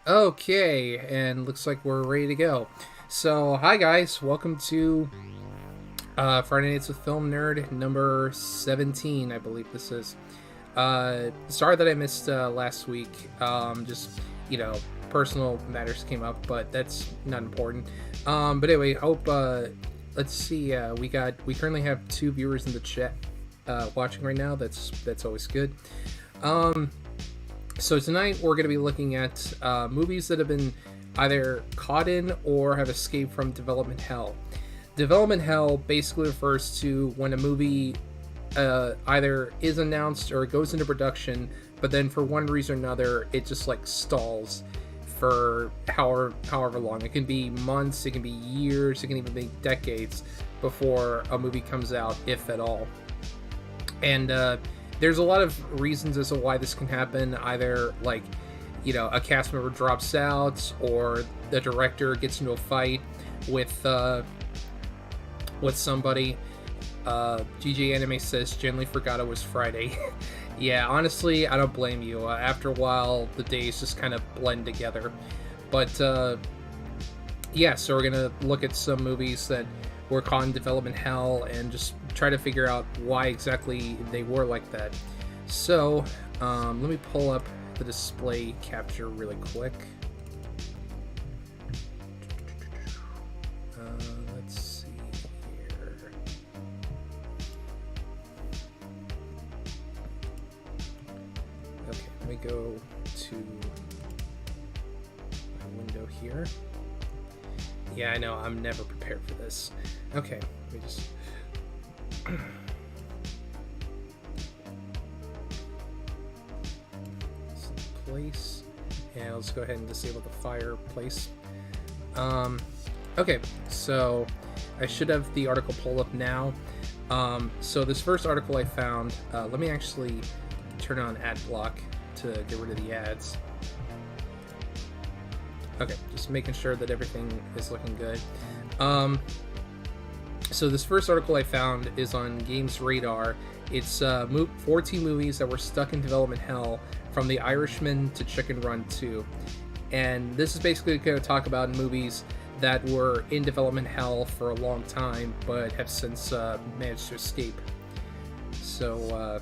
Okay, and looks like we're ready to go. So, hi guys, welcome to Friday Nights with Film Nerd number 17, I believe this is. Sorry that I missed last week. Personal matters came up, but that's not important. But anyway, hope. Let's see. We currently have 2 viewers in the chat watching right now. That's always good. So tonight we're going to be looking at movies that have been either caught in or have escaped from development hell. Development hell basically refers to when a movie either is announced or goes into production, but then for one reason or another it just like stalls for however long. It can be months, it can be years, it can even be decades before a movie comes out, if at all. And there's a lot of reasons as to why this can happen. Either a cast member drops out, or the director gets into a fight with somebody. GJ Anime says generally forgot it was Friday. Yeah, honestly, I don't blame you. After a while, the days just kind of blend together. But yeah, so we're gonna look at some movies that were caught in development hell and just try to figure out why exactly they were like that. So let me pull up the display capture really quick. Let's see here. Okay, let me go to my window here. Yeah, I know, I'm never prepared for this. Okay, let me just... place, and let's go ahead and disable the fireplace. Okay, so I should have the article pulled up now. So this first article I found, let me actually turn on ad block to get rid of the ads. Okay, just making sure that everything is looking good. So this first article I found is on Games Radar. It's 14 movies that were stuck in development hell, from The Irishman to Chicken Run 2. And this is basically going to talk about movies that were in development hell for a long time, but have since managed to escape. So,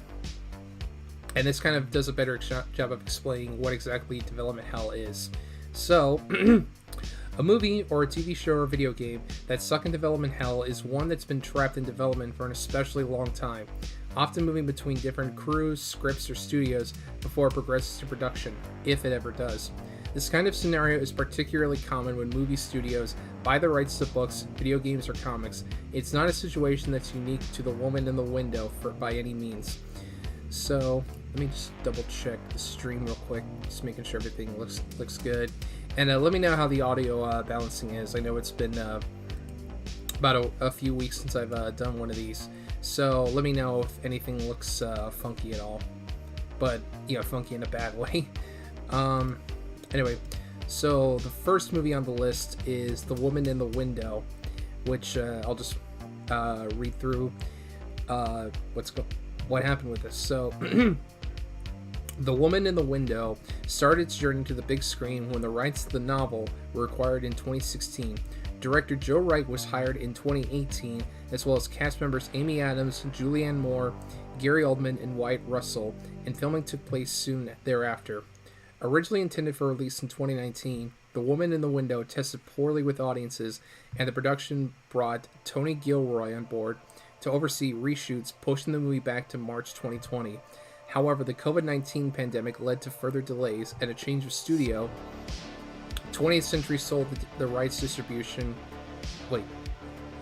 and this kind of does a better job of explaining what exactly development hell is. So, a movie or a TV show or video game that's stuck in development hell is one that's been trapped in development for an especially long time, often moving between different crews, scripts, or studios before it progresses to production, if it ever does. This kind of scenario is particularly common when movie studios buy the rights to books, video games, or comics. It's not a situation that's unique to The Woman in the Window by any means. So let me just double check the stream real quick, just making sure everything looks good. And let me know how the audio balancing is. I know it's been about a few weeks since I've done one of these, so let me know if anything looks funky at all. But funky in a bad way. Anyway, so the first movie on the list is The Woman in the Window, which I'll just read through what happened with this. So The Woman in the Window started its journey to the big screen when the rights to the novel were acquired in 2016. Director Joe Wright was hired in 2018, as well as cast members Amy Adams, Julianne Moore, Gary Oldman, and Wyatt Russell, and filming took place soon thereafter. Originally intended for release in 2019, The Woman in the Window tested poorly with audiences, and the production brought Tony Gilroy on board to oversee reshoots, pushing the movie back to March 2020. However, the COVID-19 pandemic led to further delays and a change of studio. 20th Century sold the rights distribution.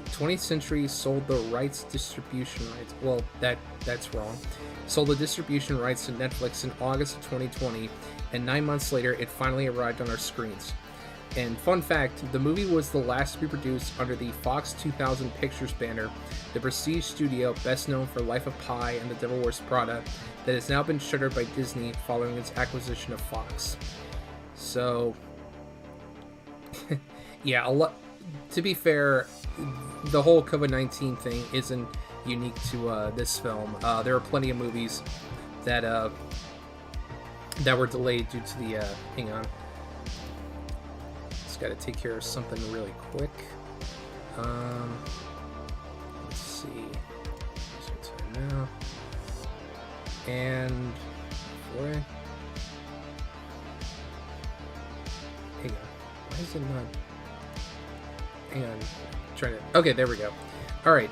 20th Century sold the rights distribution rights. Well, that's wrong. Sold the distribution rights to Netflix in August of 2020, and 9 months later, it finally arrived on our screens. And fun fact, the movie was the last to be produced under the Fox 2000 Pictures banner, the prestige studio best known for Life of Pi and The Devil Wears Prada, that has now been shuttered by Disney following its acquisition of Fox. So, yeah, to be fair, the whole COVID-19 thing isn't unique to this film. There are plenty of movies that were delayed due to the hang on. Just got to take care of something really quick. Let's see. Now. And before hang on. Why is it not? Hang on. Okay, there we go. All right.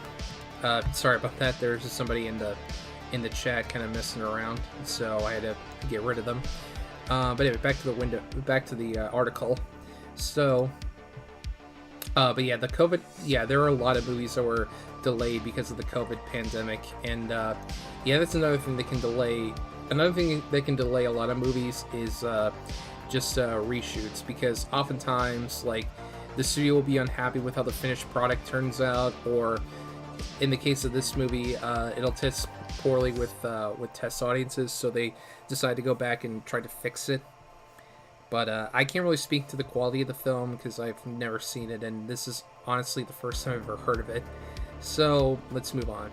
Sorry about that. There's just somebody in the chat kind of messing around, so I had to get rid of them. But anyway, back to the article. So, but yeah, there are a lot of movies that were delayed because of the COVID pandemic, and that's another thing that can delay. Another thing that can delay a lot of movies is just reshoots, because oftentimes, like, the studio will be unhappy with how the finished product turns out, or in the case of this movie, it'll test poorly with test audiences, so they decide to go back and try to fix it. But I can't really speak to the quality of the film because I've never seen it, and this is honestly the first time I've ever heard of it. So let's move on.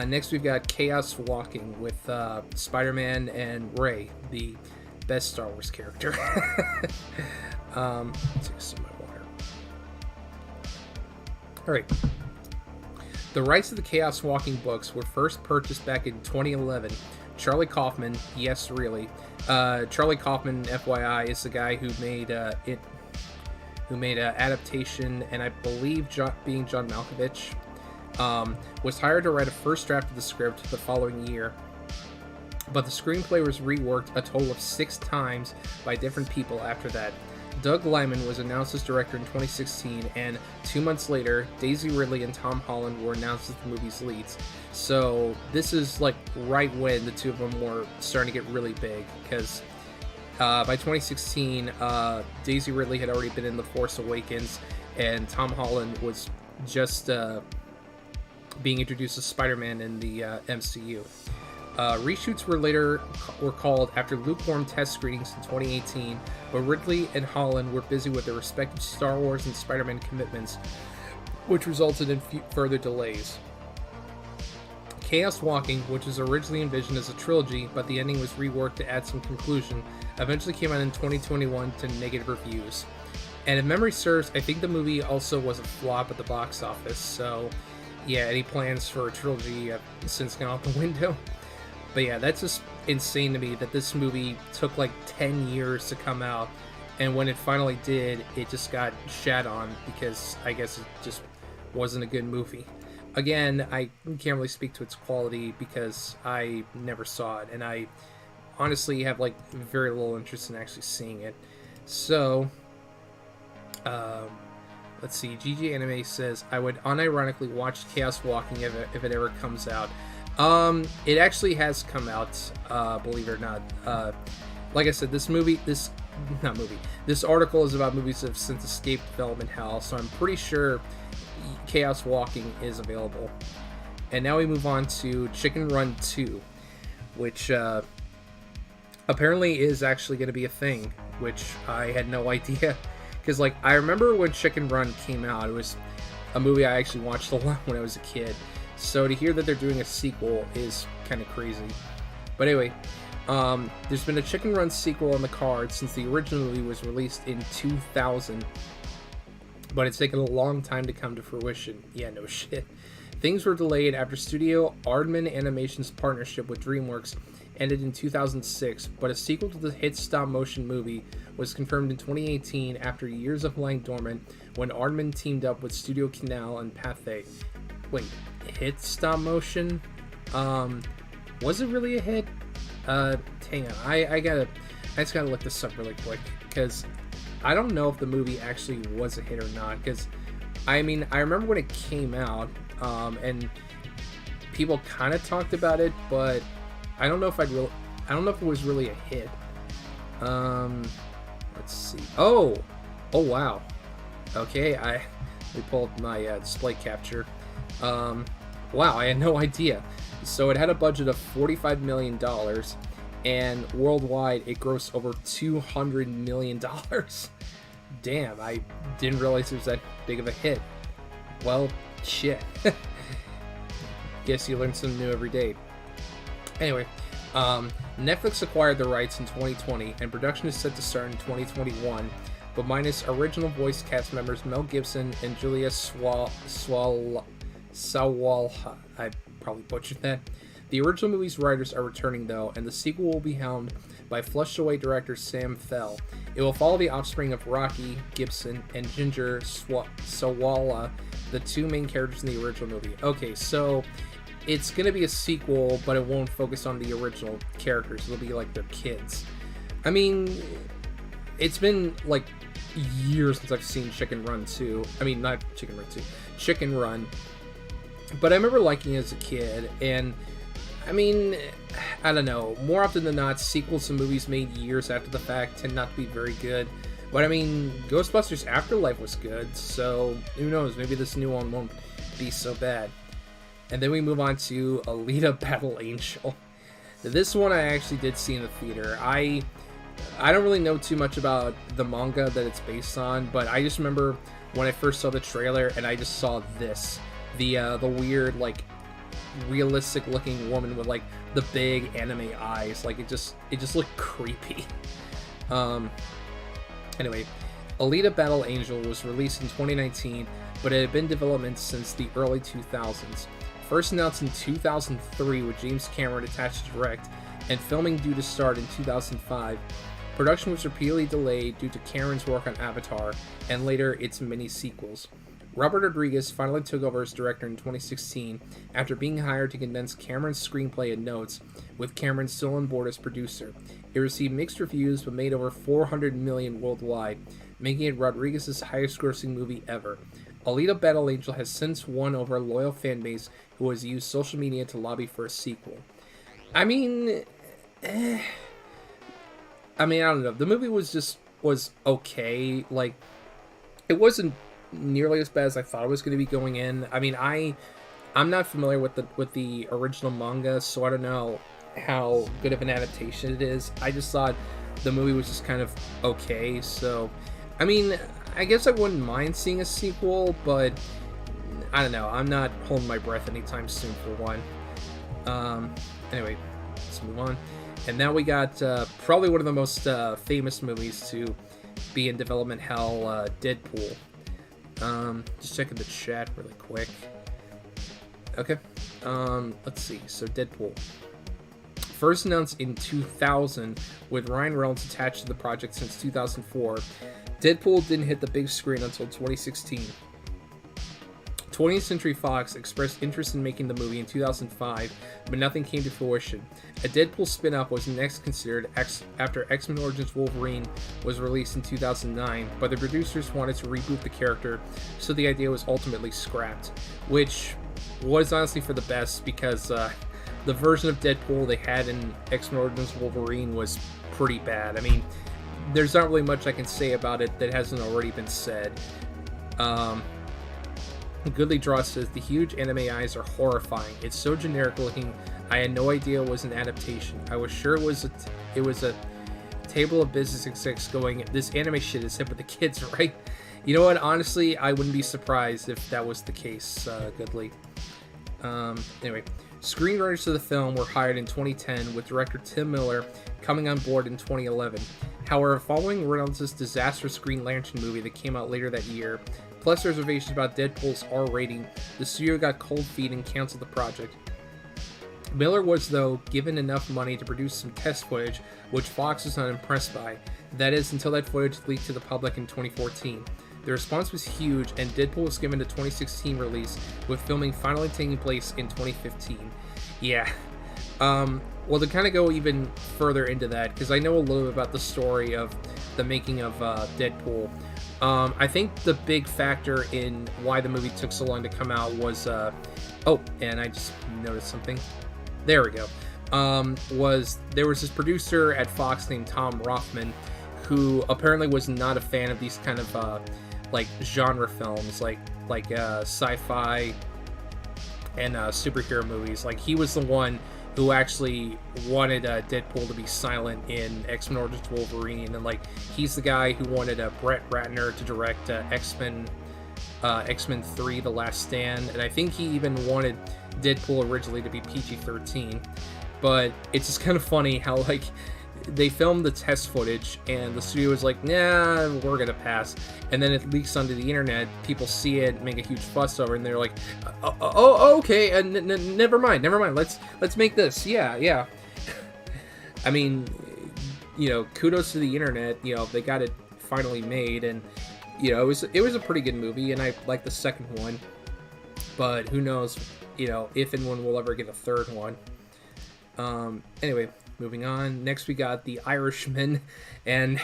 Next, we've got Chaos Walking with Spider-Man and Rey, the best Star Wars character. Let's take some of my water. All right. The rights to the Chaos Walking books were first purchased back in 2011. Charlie Kaufman, yes, really. Charlie Kaufman, FYI, is the guy who made adaptation, and I believe being John Malkovich, was hired to write a first draft of the script the following year. But the screenplay was reworked a total of 6 times by different people after that. Doug Liman was announced as director in 2016, and 2 months later, Daisy Ridley and Tom Holland were announced as the movie's leads. So this is like right when the two of them were starting to get really big, because by 2016, Daisy Ridley had already been in The Force Awakens, and Tom Holland was just being introduced as Spider-Man in the MCU. Reshoots were called after lukewarm test screenings in 2018, but Ridley and Holland were busy with their respective Star Wars and Spider-Man commitments, which resulted in further delays. Chaos Walking, which was originally envisioned as a trilogy, but the ending was reworked to add some conclusion, eventually came out in 2021 to negative reviews. And if memory serves, I think the movie also was a flop at the box office, so yeah, any plans for a trilogy have since gone out the window. But yeah, that's just insane to me that this movie took like 10 years to come out, and when it finally did, it just got shat on because I guess it just wasn't a good movie. Again, I can't really speak to its quality because I never saw it, and I honestly have like very little interest in actually seeing it. So, let's see. GG Anime says, I would unironically watch Chaos Walking if it ever comes out. It actually has come out, believe it or not. Like I said, this article is about movies that have since escaped development hell, so I'm pretty sure Chaos Walking is available. And now we move on to Chicken Run 2, which apparently is actually going to be a thing, which I had no idea. Because, like, I remember when Chicken Run came out, it was a movie I actually watched a lot when I was a kid. So to hear that they're doing a sequel is kind of crazy. But anyway, there's been a Chicken Run sequel on the cards since the original movie was released in 2000. But it's taken a long time to come to fruition. Yeah, no shit. Things were delayed after studio Aardman Animation's partnership with DreamWorks ended in 2006, but a sequel to the hit stop-motion movie was confirmed in 2018 after years of lying dormant when Aardman teamed up with Studio Canal and Pathé. Wait, hit stop-motion? Was it really a hit? Hang on, I just gotta look this up really quick, because I don't know if the movie actually was a hit or not, because, I mean, I remember when it came out, and people kind of talked about it, but I don't know if it was really a hit. Let's see. Oh wow. Okay, we pulled my display capture. Wow, I had no idea. So it had a budget of $45 million, and worldwide it grossed over $200 million. Damn, I didn't realize it was that big of a hit. Well, shit. Guess you learn something new every day. Anyway, Netflix acquired the rights in 2020, and production is set to start in 2021, but minus original voice cast members Mel Gibson and Julia Sawalha. I probably butchered that. The original movie's writers are returning, though, and the sequel will be helmed by Flushed Away director Sam Fell. It will follow the offspring of Rocky, Gibson, and Ginger Sawalha, the two main characters in the original movie. Okay, so it's going to be a sequel, but it won't focus on the original characters. It'll be like their kids. I mean, it's been like years since I've seen Chicken Run 2. I mean, not Chicken Run 2. Chicken Run. But I remember liking it as a kid, and I mean, I don't know. More often than not, sequels to movies made years after the fact tend not to be very good. But I mean, Ghostbusters Afterlife was good, so who knows? Maybe this new one won't be so bad. And then we move on to Alita Battle Angel. This one I actually did see in the theater. I don't really know too much about the manga that it's based on, but I just remember when I first saw the trailer and I just saw this. The weird, like, realistic looking woman with like the big anime eyes. Like, it just looked creepy. Anyway, Alita Battle Angel was released in 2019, but it had been in development since the early 2000s. First announced in 2003 with James Cameron attached to direct, and filming due to start in 2005. Production was repeatedly delayed due to Cameron's work on Avatar, and later its many sequels. Robert Rodriguez finally took over as director in 2016 after being hired to condense Cameron's screenplay and notes, with Cameron still on board as producer. It received mixed reviews but made over $400 million worldwide, making it Rodriguez's highest-grossing movie ever. Alita Battle Angel has since won over a loyal fanbase who has used social media to lobby for a sequel. I mean, I don't know. The movie was okay. Like, it wasn't nearly as bad as I thought it was going to be going in. I mean, I'm not familiar with the original manga, so I don't know how good of an adaptation it is. I just thought the movie was just kind of okay. So, I mean, I guess I wouldn't mind seeing a sequel, but I don't know. I'm not holding my breath anytime soon for one. Anyway, let's move on. And now we got probably one of the most famous movies to be in development hell, Deadpool. Just checking the chat really quick. Okay. Let's see. So Deadpool. First announced in 2000, with Ryan Reynolds attached to the project since 2004, Deadpool didn't hit the big screen until 2016. 20th Century Fox expressed interest in making the movie in 2005, but nothing came to fruition. A Deadpool spin-up was next considered after X-Men Origins Wolverine was released in 2009, but the producers wanted to reboot the character, so the idea was ultimately scrapped, which was honestly for the best, because the version of Deadpool they had in X-Men Origins Wolverine was pretty bad. I mean, there's not really much I can say about it that hasn't already been said. Goodly Draw says, the huge anime eyes are horrifying. It's so generic looking. I had no idea it was an adaptation. I was sure it was a table of business execs going, this anime shit is hip with the kids, right? You know what? Honestly, I wouldn't be surprised if that was the case, Goodly. Anyway, screenwriters of the film were hired in 2010, with director Tim Miller coming on board in 2011. However, following Reynolds' disastrous Green Lantern movie that came out later that year, plus reservations about Deadpool's R rating, the studio got cold feet and canceled the project. Miller was, though, given enough money to produce some test footage, which Fox was not impressed by. That is, until that footage leaked to the public in 2014. The response was huge, and Deadpool was given a 2016 release, with filming finally taking place in 2015. Yeah. Well, to kind of go even further into that, because I know a little bit about the story of the making of Deadpool. I think the big factor in why the movie took so long to come out was... oh, and I just noticed something. There we go. There was this producer at Fox named Tom Rothman, who apparently was not a fan of these kind of like genre films, like sci-fi and superhero movies. Like, he was the one who actually wanted Deadpool to be silent in X-Men Origins Wolverine, and like, he's the guy who wanted Brett Ratner to direct X-Men 3: The Last Stand, and I think he even wanted Deadpool originally to be PG-13. But it's just kind of funny how, like, they filmed the test footage and the studio was like, nah, we're gonna pass, and then it leaks onto the internet, people see it, make a huge fuss over it, and they're like, okay, never mind, let's make this. Yeah. I mean, you know, kudos to the internet, you know, they got it finally made, and you know, it was a pretty good movie, and I like the second one, but who knows, you know, if and when we'll ever get a third one. Anyway, moving on. Next, we got The Irishman and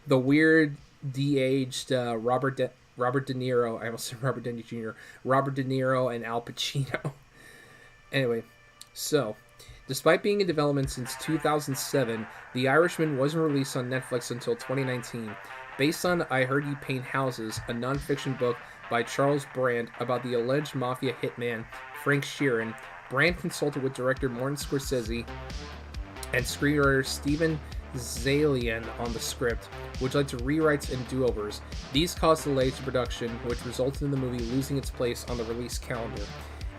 the weird de-aged Robert De Niro. I almost said Robert Downey Jr. Robert De Niro and Al Pacino. Anyway, so despite being in development since 2007, The Irishman wasn't released on Netflix until 2019. Based on I Heard You Paint Houses, a non-fiction book by Charles Brandt about the alleged mafia hitman Frank Sheeran, Brandt consulted with director Martin Scorsese and screenwriter Steven Zaillian on the script, which led to rewrites and do-overs. These caused delays to production, which resulted in the movie losing its place on the release calendar.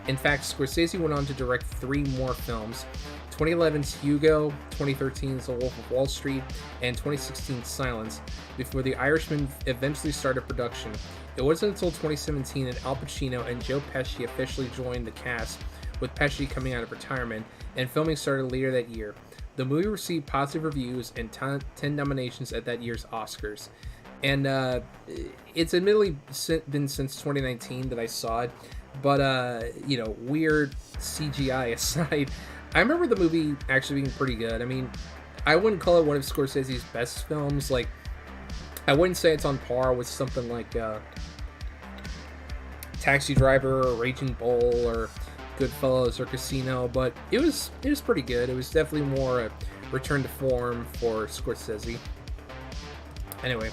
In fact, Scorsese went on to direct 3 more films: 2011's Hugo, 2013's The Wolf of Wall Street, and 2016's Silence, before The Irishman eventually started production. It wasn't until 2017 that Al Pacino and Joe Pesci officially joined the cast, with Pesci coming out of retirement, and filming started later that year. The movie received positive reviews and 10 nominations at that year's Oscars. And it's admittedly been since 2019 that I saw it, but, you know, weird CGI aside, I remember the movie actually being pretty good. I mean, I wouldn't call it one of Scorsese's best films. Like, I wouldn't say it's on par with something like Taxi Driver or Raging Bull or Goodfellas or Casino, but it was pretty good. It was definitely more a return to form for Scorsese. Anyway,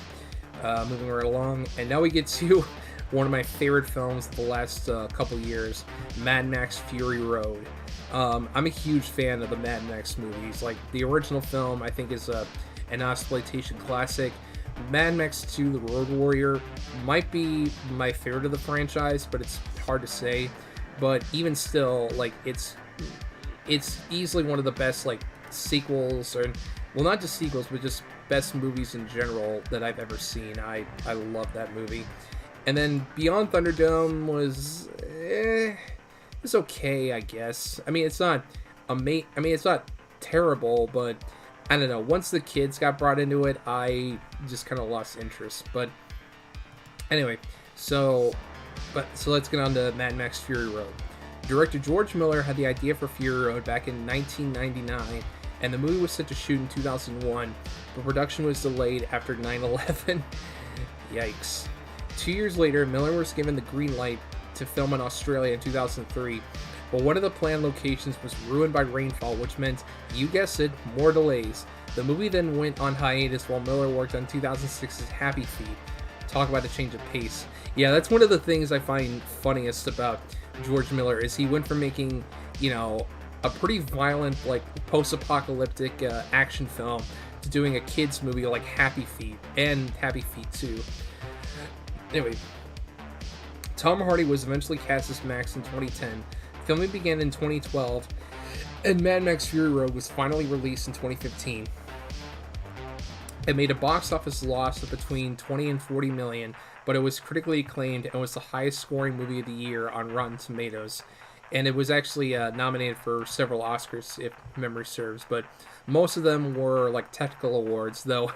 moving right along, and now we get to one of my favorite films of the last couple years, Mad Max Fury Road. I'm a huge fan of the Mad Max movies. Like, the original film, I think, is an exploitation classic. Mad Max 2: The Road Warrior might be my favorite of the franchise, but it's hard to say. But even still, like, it's easily one of the best, like, sequels, or, well, not just sequels, but just best movies in general that I've ever seen. I love that movie. And then Beyond Thunderdome was, it's okay, I guess. I mean, it's not it's not terrible, but I don't know. Once the kids got brought into it, I just kind of lost interest. But anyway, so let's get on to Mad Max Fury Road. Director George Miller had the idea for Fury Road back in 1999, and the movie was set to shoot in 2001, but production was delayed after 9/11. Yikes. 2 years later, Miller was given the green light to film in Australia in 2003, but one of the planned locations was ruined by rainfall, which meant, you guessed it, more delays. The movie then went on hiatus while Miller worked on 2006's Happy Feet. Talk about a change of pace. Yeah, that's one of the things I find funniest about George Miller, is he went from making, you know, a pretty violent, like, post-apocalyptic action film to doing a kids movie like Happy Feet, and Happy Feet 2. Anyway, Tom Hardy was eventually cast as Max in 2010. Filming began in 2012, and Mad Max Fury Road was finally released in 2015. It made a box office loss of between 20 and 40 million, but it was critically acclaimed and was the highest scoring movie of the year on Rotten Tomatoes. And it was actually nominated for several Oscars, if memory serves, but most of them were like technical awards, though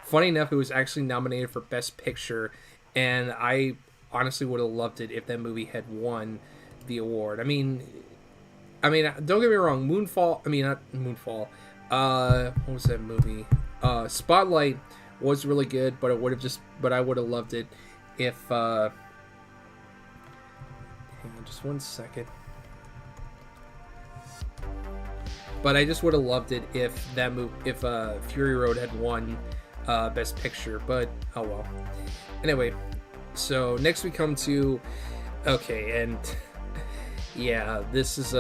funny enough, it was actually nominated for Best Picture, and I honestly would have loved it if that movie had won the award. I mean, don't get me wrong, what was that movie? Spotlight was really good, but I would have loved it if, hang on just one second. But I just would have loved it if Fury Road had won Best Picture, but oh well. Anyway, so next we come to, okay, and yeah, this is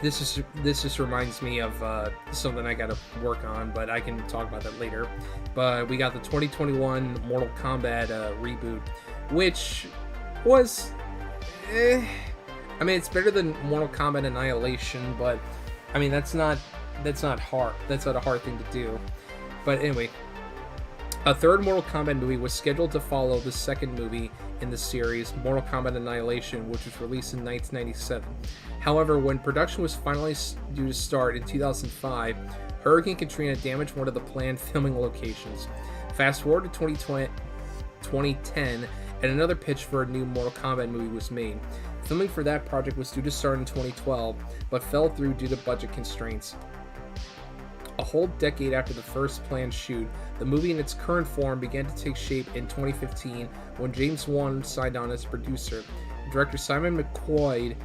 this just reminds me of something I gotta work on, but I can talk about that later. But we got the 2021 Mortal Kombat reboot, which was, I mean, it's better than Mortal Kombat Annihilation, but I mean that's not hard. That's not a hard thing to do. But anyway, a third Mortal Kombat movie was scheduled to follow the second movie in the series, Mortal Kombat Annihilation, which was released in 1997. However, when production was finally due to start in 2005, Hurricane Katrina damaged one of the planned filming locations. Fast forward to 2010, and another pitch for a new Mortal Kombat movie was made. Filming for that project was due to start in 2012, but fell through due to budget constraints. A whole decade after the first planned shoot, the movie in its current form began to take shape in 2015 when James Wan signed on as producer. Director Simon McCoy,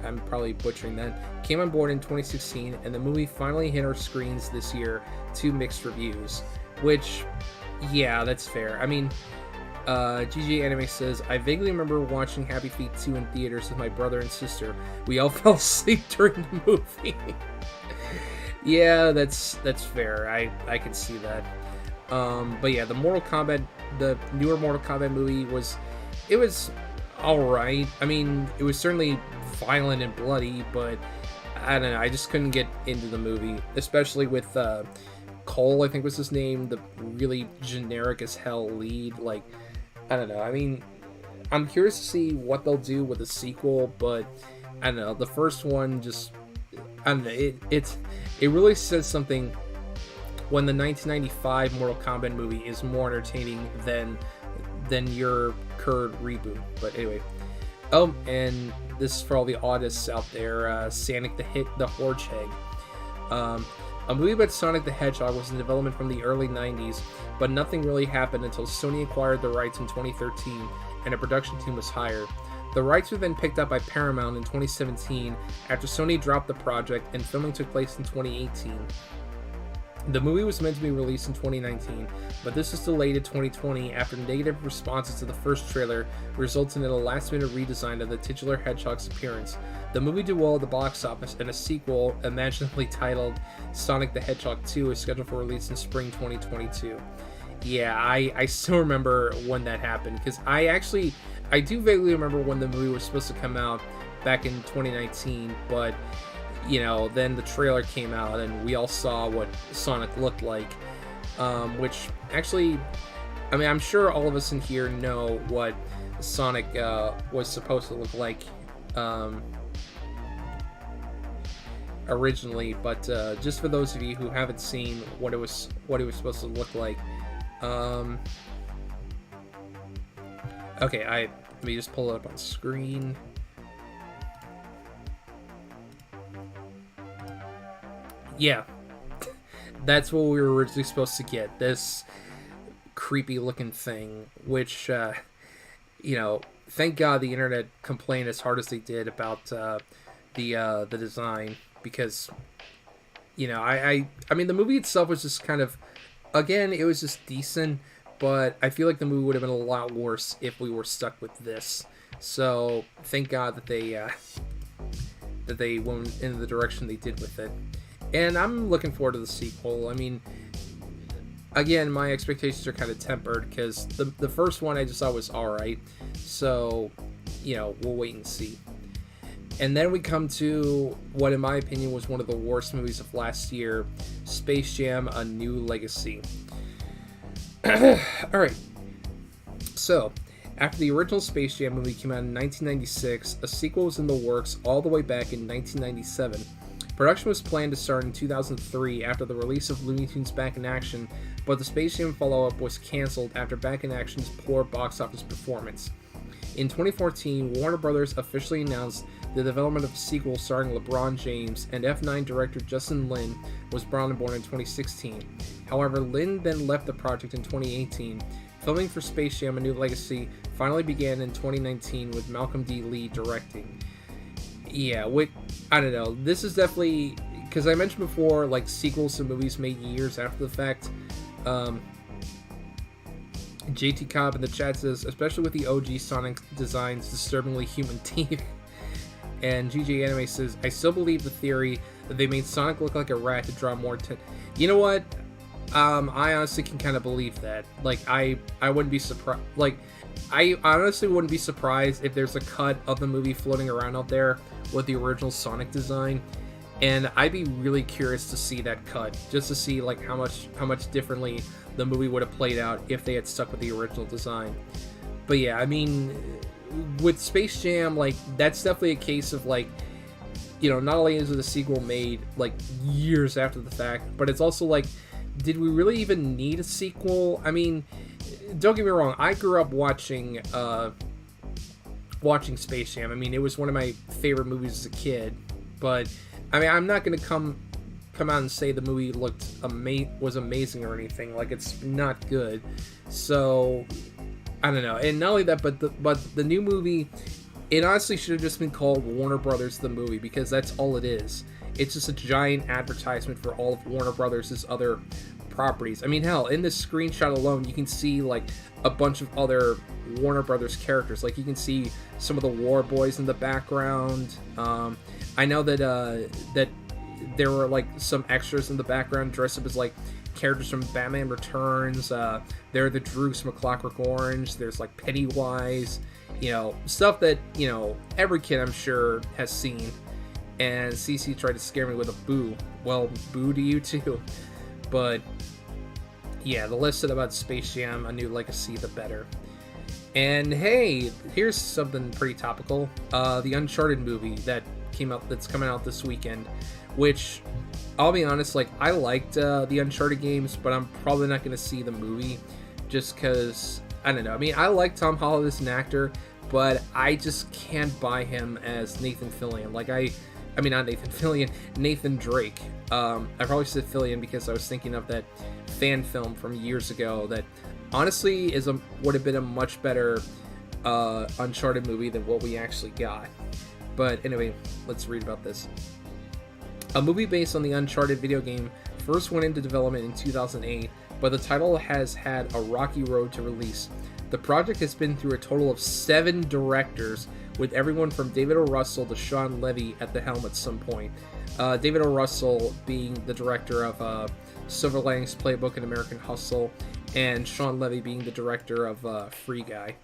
I'm probably butchering that, came on board in 2016, and the movie finally hit our screens this year to mixed reviews. Which, yeah, that's fair. I mean, GG Anime says, I vaguely remember watching Happy Feet 2 in theaters with my brother and sister. We all fell asleep during the movie. Yeah, that's fair. I can see that. But yeah, the newer Mortal Kombat movie was alright. I mean, it was certainly violent and bloody, but I don't know, I just couldn't get into the movie, especially with Cole, I think was his name, the really generic as hell lead. Like, I don't know, I mean, I'm curious to see what they'll do with the sequel, but I don't know, the first one just, I don't know, it really says something when the 1995 Mortal Kombat movie is more entertaining than your current reboot. But anyway, and this is for all the artists out there, Sonic the Hedgehog. A movie about Sonic the Hedgehog was in development from the early 90s, but nothing really happened until Sony acquired the rights in 2013 and a production team was hired. The rights were then picked up by Paramount in 2017 after Sony dropped the project, and filming took place in 2018. The movie was meant to be released in 2019, but this was delayed to 2020 after negative responses to the first trailer resulted in a last-minute redesign of the titular Hedgehog's appearance. The movie did well at the box office, and a sequel, imaginatively titled Sonic the Hedgehog 2, is scheduled for release in spring 2022. Yeah, I still remember when that happened, because I do vaguely remember when the movie was supposed to come out back in 2019, but you know, then the trailer came out and we all saw what Sonic looked like, which actually, I mean, I'm sure all of us in here know what Sonic was supposed to look like originally, but just for those of you who haven't seen what it was supposed to look like, okay, let me just pull it up on screen. Yeah, that's what we were originally supposed to get, this creepy looking thing, which, you know, thank God the internet complained as hard as they did about the design, because I mean, the movie itself was just kind of, again, it was just decent, but I feel like the movie would have been a lot worse if we were stuck with this. So thank God that they went in the direction they did with it, and I'm looking forward to the sequel. I mean, again, my expectations are kind of tempered because the first one I just thought was all right. So, we'll wait and see. And then we come to what, in my opinion, was one of the worst movies of last year, Space Jam: A New Legacy. All right. So, after the original Space Jam movie came out in 1996, a sequel was in the works all the way back in 1997. Production was planned to start in 2003 after the release of Looney Tunes Back in Action, but the Space Jam follow-up was cancelled after Back in Action's poor box office performance. In 2014, Warner Bros. Officially announced the development of a sequel starring LeBron James, and F9 director Justin Lin was brought on board in 2016. However, Lin then left the project in 2018. Filming for Space Jam: A New Legacy finally began in 2019 with Malcolm D. Lee directing. Yeah, I don't know. This is definitely, because I mentioned before, like, sequels to movies made years after the fact. JT Cobb in the chat says, especially with the OG Sonic design's disturbingly human teeth. And GJ Anime says, I still believe the theory that they made Sonic look like a rat to draw more attention. You know what? I honestly can kind of believe that. Like, I wouldn't be surprised. Like, I honestly wouldn't be surprised if there's a cut of the movie floating around out there with the original Sonic design. And I'd be really curious to see that cut, just to see like how much differently the movie would have played out if they had stuck with the original design. But yeah, I mean, with Space Jam, like, that's definitely a case of, like, not only is it a sequel made like years after the fact, but it's also like, did we really even need a sequel? I mean, don't get me wrong, I grew up watching Space Jam. I mean, it was one of my favorite movies as a kid, but I mean, I'm not gonna come out and say the movie was amazing or anything. Like, it's not good. So I don't know. And not only that, but the new movie, it honestly should have just been called Warner Brothers the Movie, because that's all it is. It's just a giant advertisement for all of Warner Brothers' other properties. I mean, hell, in this screenshot alone, you can see like a bunch of other Warner Brothers characters. Like, you can see some of the War Boys in the background. I know that there were like some extras in the background dressed up as like characters from Batman Returns. There are the Droogs from A Clockwork Orange. There's like Pennywise, stuff that every kid, I'm sure, has seen. And CC tried to scare me with a boo. Well, boo to you too. But yeah, the less said about Space Jam: A New Legacy, the better. And hey, here's something pretty topical. The Uncharted movie that's coming out this weekend, which, I'll be honest, like, I liked the Uncharted games, but I'm probably not going to see the movie just because, I don't know. I mean, I like Tom Holland as an actor, but I just can't buy him as Nathan Fillion. Like, I mean, not Nathan Fillion, Nathan Drake. I probably said Fillion because I was thinking of that fan film from years ago that honestly would have been a much better Uncharted movie than what we actually got. But anyway, let's read about this. A movie based on the Uncharted video game first went into development in 2008, but the title has had a rocky road to release. The project has been through a total of 7 directors, with everyone from David O. Russell to Sean Levy at the helm at some point. David O. Russell being the director of Silver Linings Playbook and American Hustle, and Sean Levy being the director of Free Guy.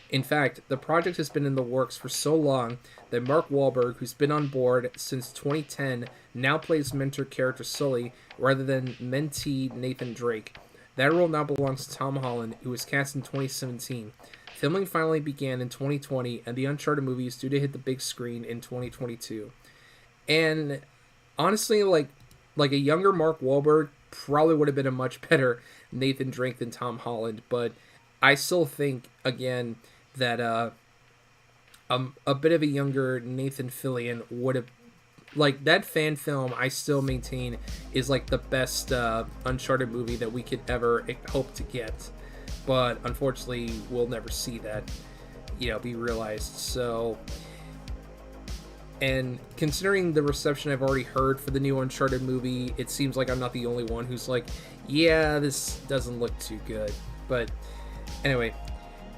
In fact, the project has been in the works for so long that Mark Wahlberg, who's been on board since 2010, now plays mentor character Sully rather than mentee Nathan Drake. That role now belongs to Tom Holland, who was cast in 2017. Filming finally began in 2020, and the Uncharted movie is due to hit the big screen in 2022. And honestly, like a younger Mark Wahlberg probably would have been a much better Nathan Drake than Tom Holland, but I still think, again, that a bit of a younger Nathan Fillion would have, like, that fan film, I still maintain, is like the best Uncharted movie that we could ever hope to get. But unfortunately, we'll never see that. be realized. So, and considering the reception I've already heard for the new Uncharted movie, it seems like I'm not the only one who's like, yeah, this doesn't look too good. But anyway,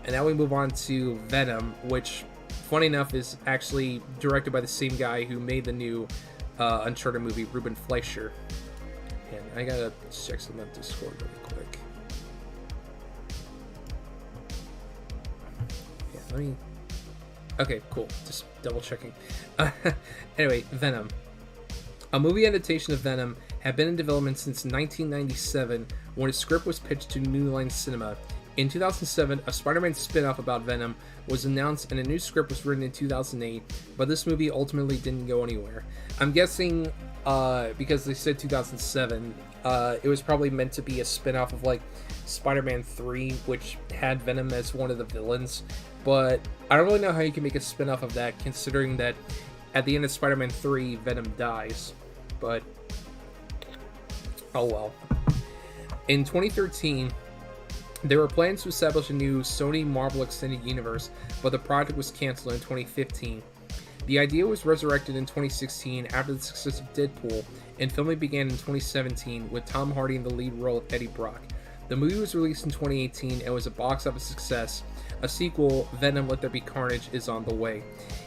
and now we move on to Venom, which, funny enough, is actually directed by the same guy who made the new Uncharted movie, Ruben Fleischer. And I gotta check some on Discord really quick. Yeah, let me... Okay, cool. Just double checking. Anyway, Venom. A movie adaptation of Venom had been in development since 1997 when a script was pitched to New Line Cinema. In 2007, a Spider-Man spin-off about Venom was announced and a new script was written in 2008, but this movie ultimately didn't go anywhere. I'm guessing because they said 2007, it was probably meant to be a spin-off of like Spider-Man 3, which had Venom as one of the villains, but I don't really know how you can make a spin-off of that, considering that at the end of Spider-Man 3, Venom dies. But oh well. In 2013, there were plans to establish a new Sony Marvel Extended Universe, but the project was canceled in 2015. The idea was resurrected in 2016 after the success of Deadpool, and filming began in 2017 with Tom Hardy in the lead role of Eddie Brock. The movie was released in 2018 and was a box office success. A sequel, Venom Let There Be Carnage, is on the way.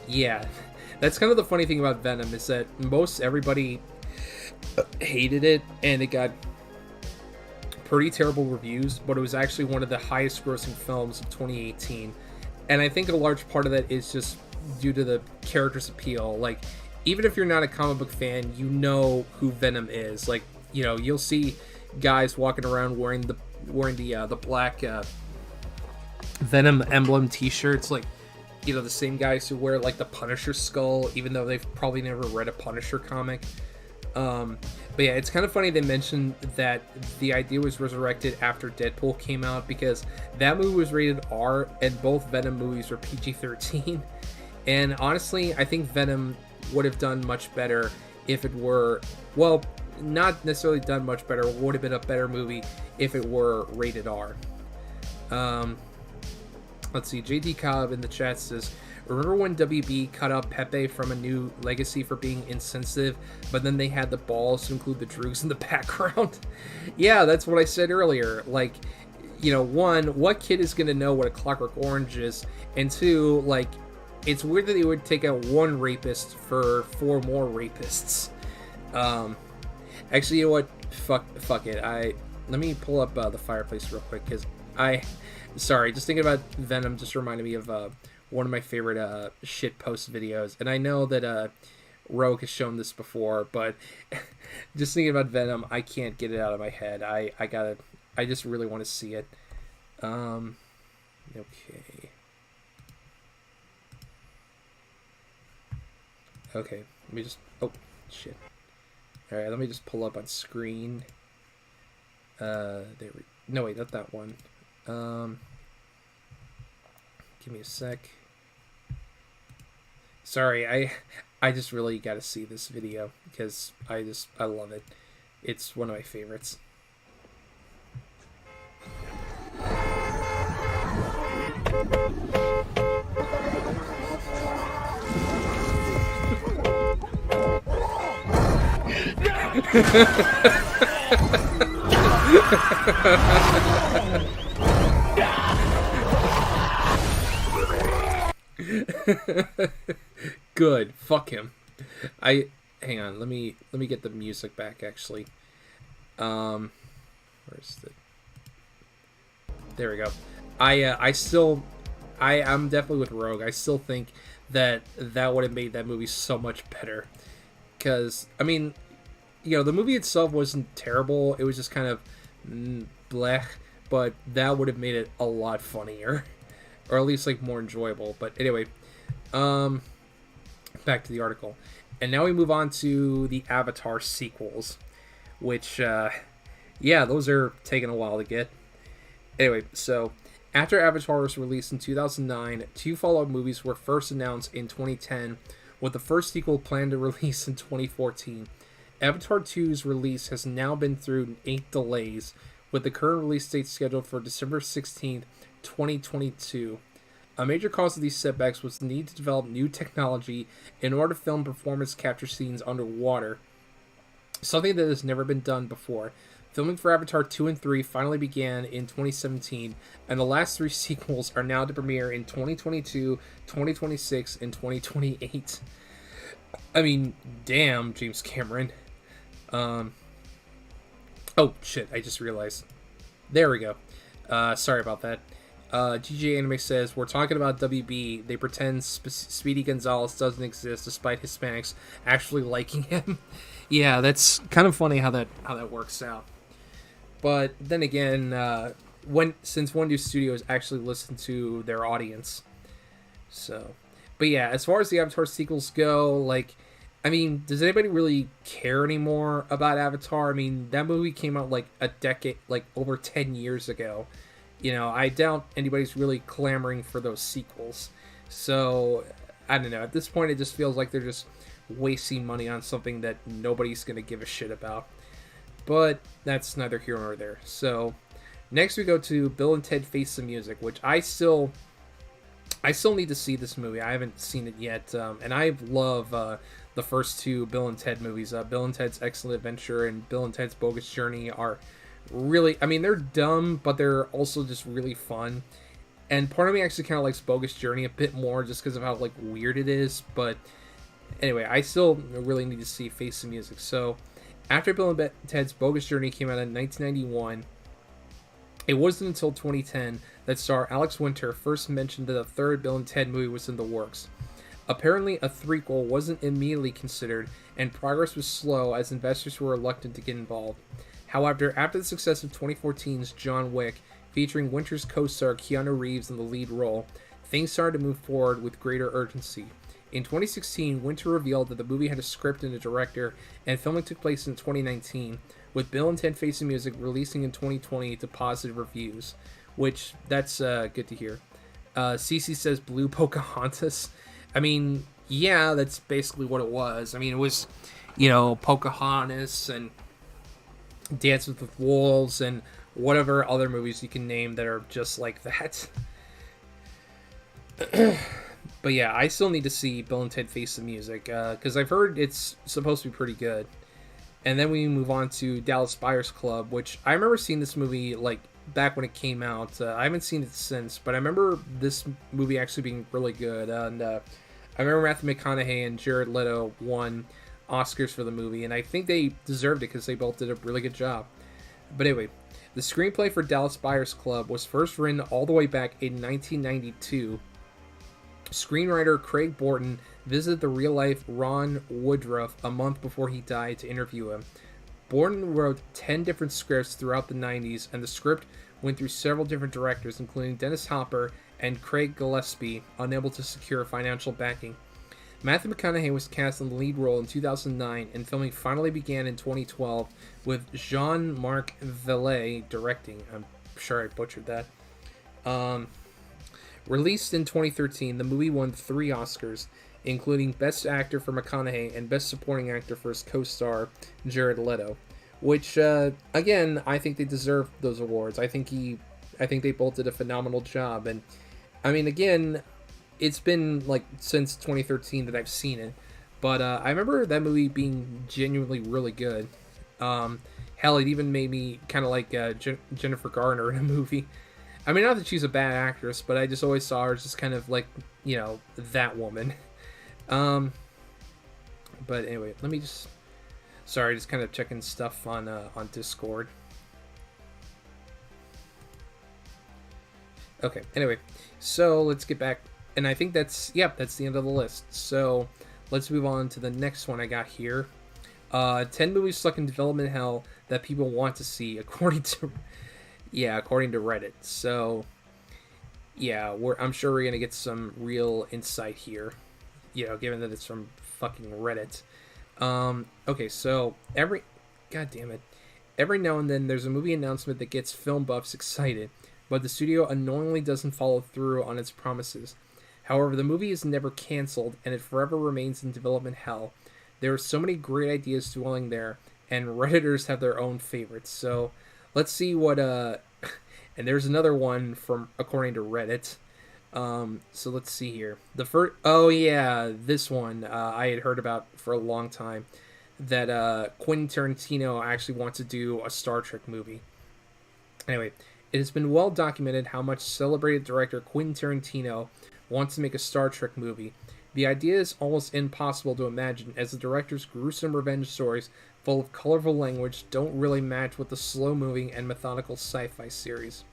Yeah, that's kind of the funny thing about Venom, is that most everybody hated it, and it got pretty terrible reviews, but it was actually one of the highest grossing films of 2018. And I think a large part of that is just due to the character's appeal. Like, even if you're not a comic book fan, you know who Venom is. Like, you'll see guys walking around wearing the black Venom emblem t-shirts, like, the same guys who wear like the Punisher skull, even though they've probably never read a Punisher comic. But yeah, it's kind of funny they mentioned that the idea was resurrected after Deadpool came out, because that movie was rated R and both Venom movies were PG-13. And honestly, I think Venom would have done much better if it were, well, not necessarily done much better, would have been a better movie if it were rated R. Let's see, JD Cobb in the chat says, remember when WB cut out Pepe from A New Legacy for being insensitive, but then they had the balls to include the Droogs in the background? Yeah, that's what I said earlier. Like, one, what kid is going to know what a Clockwork Orange is? And two, like, it's weird that they would take out one rapist for 4 more rapists. Actually, you know what? Fuck it. Let me pull up the fireplace real quick, because sorry, just thinking about Venom just reminded me of one of my favorite shit post videos, and I know that Rogue has shown this before, but just thinking about Venom, I can't get it out of my head. I just really want to see it. Okay. Okay, let me just, oh, shit. Alright, let me just pull up on screen. No, wait, not that one. Give me a sec. Sorry, I just really gotta see this video, because I love it. It's one of my favorites. Good. Fuck him. Hang on. Let me get the music back. Actually, where's the? There we go. I'm definitely with Rogue. I still think that would have made that movie so much better. Because I mean, the movie itself wasn't terrible. It was just kind of blech. But that would have made it a lot funnier, or at least like more enjoyable. But anyway, back to the article. And now we move on to the Avatar sequels, which, those are taking a while to get. Anyway, so after Avatar was released in 2009, 2 follow-up movies were first announced in 2010, with the first sequel planned to release in 2014. Avatar 2's release has now been through 8 delays, with the current release date scheduled for December 16th, 2022. A major cause of these setbacks was the need to develop new technology in order to film performance capture scenes underwater, something that has never been done before. Filming for Avatar 2 and 3 finally began in 2017, and the last three sequels are now to premiere in 2022, 2026, and 2028. I mean, damn, James Cameron. Um, oh, shit, I just realized. There we go. Sorry about that. GJ Anime says, we're talking about WB. They pretend Speedy Gonzalez doesn't exist despite Hispanics actually liking him. Yeah, that's kind of funny how that works out. But then again, since Wondu Studios actually listened to their audience. So, but yeah, as far as the Avatar sequels go, like, I mean, does anybody really care anymore about Avatar? I mean, that movie came out like a decade, like over 10 years ago. You know, I doubt anybody's really clamoring for those sequels. So, I don't know. At this point, it just feels like they're just wasting money on something that nobody's going to give a shit about. But that's neither here nor there. So, next we go to Bill and Ted Face the Music, which I still need to see this movie. I haven't seen it yet. And I love the first two Bill and Ted movies. Bill and Ted's Excellent Adventure and Bill and Ted's Bogus Journey are really, I mean, they're dumb, but they're also just really fun. And part of me actually kind of likes Bogus Journey a bit more just because of how like weird it is. But anyway, I still really need to see Face the Music. So after Bill and Ted's Bogus Journey came out in 1991, it wasn't until 2010 that star Alex Winter first mentioned that a third Bill and Ted movie was in the works. Apparently, a threequel wasn't immediately considered, and progress was slow as investors were reluctant to get involved. However, after the success of 2014's John Wick, featuring Winter's co-star Keanu Reeves in the lead role, things started to move forward with greater urgency. In 2016, Winter revealed that the movie had a script and a director, and filming took place in 2019, with Bill and Ted Face the Music releasing in 2020 to positive reviews, which, that's good to hear. CC says Blue Pocahontas. I mean, yeah, that's basically what it was. I mean, it was, you know, Pocahontas and Dance with the Wolves and whatever other movies you can name that are just like that. But yeah, I still need to see Bill and Ted Face the Music because I've heard it's supposed to be pretty good. And then we move on to Dallas Buyers Club, which I remember seeing this movie like back when it came out. I haven't seen it since, but I remember this movie actually being really good. And I remember Matthew McConaughey and Jared Leto won Oscars for the movie, and I think they deserved it because they both did a really good job. But anyway, the screenplay for Dallas Buyers Club was first written all the way back in 1992. Screenwriter Craig Borton visited the real-life Ron Woodruff a month before he died to interview him. Borton wrote 10 different scripts throughout the 90s, and the script went through several different directors, including Dennis Hopper and Craig Gillespie, unable to secure financial backing. Matthew McConaughey was cast in the lead role in 2009, and filming finally began in 2012 with Jean-Marc Vallée directing. I'm sure I butchered that. Released in 2013, the movie won 3 Oscars, including Best Actor for McConaughey and Best Supporting Actor for his co-star Jared Leto, which again, I think they deserve those awards. I think they both did a phenomenal job, and I mean, again, it's been like since 2013 that I've seen it, but I remember that movie being genuinely really good. Hell, it even made me kind of like Jennifer Garner in a movie. I mean, not that she's a bad actress, but I just always saw her as just kind of like, you know, that woman. But anyway, let me just... Sorry, just kind of checking stuff on Discord. Okay, anyway, so let's get back. And I think that's the end of the list. So let's move on to the next one I got here. 10 movies stuck in development hell that people want to see, according to Reddit. So, yeah, I'm sure we're gonna get some real insight here, you know, given that it's from fucking Reddit. Okay, so god damn it, every now and then there's a movie announcement that gets film buffs excited, but the studio annoyingly doesn't follow through on its promises. However, the movie is never canceled, and it forever remains in development hell. There are so many great ideas dwelling there, and Redditors have their own favorites. So, let's see what, and there's another one from, according to Reddit. So let's see here. The first, oh yeah, this one I had heard about for a long time. That Quentin Tarantino actually wants to do a Star Trek movie. Anyway, it has been well documented how much celebrated director Quentin Tarantino wants to make a Star Trek movie. The idea is almost impossible to imagine, as the director's gruesome revenge stories, full of colorful language, don't really match with the slow moving and methodical sci fi series.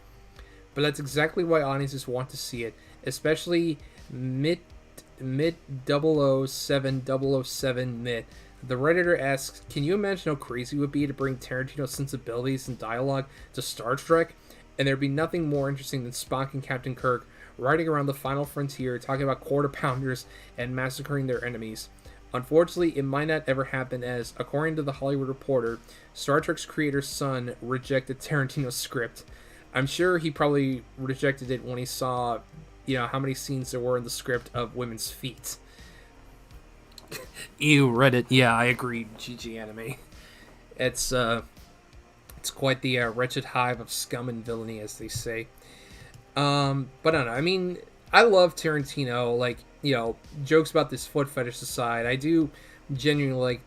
But that's exactly why audiences want to see it, especially mid 007 mid. The Redditor asks, can you imagine how crazy it would be to bring Tarantino's sensibilities and dialogue to Star Trek? And there'd be nothing more interesting than Spock and Captain Kirk riding around the final frontier talking about quarter pounders and massacring their enemies. Unfortunately, it might not ever happen as, according to the Hollywood Reporter, Star Trek's creator's son rejected Tarantino's script. I'm sure he probably rejected it when he saw, how many scenes there were in the script of women's feet. Ew, Reddit. Yeah, I agree. GG anime. It's quite the wretched hive of scum and villainy, as they say. But I don't know. I mean, I love Tarantino. Like, jokes about this foot fetish aside, I do genuinely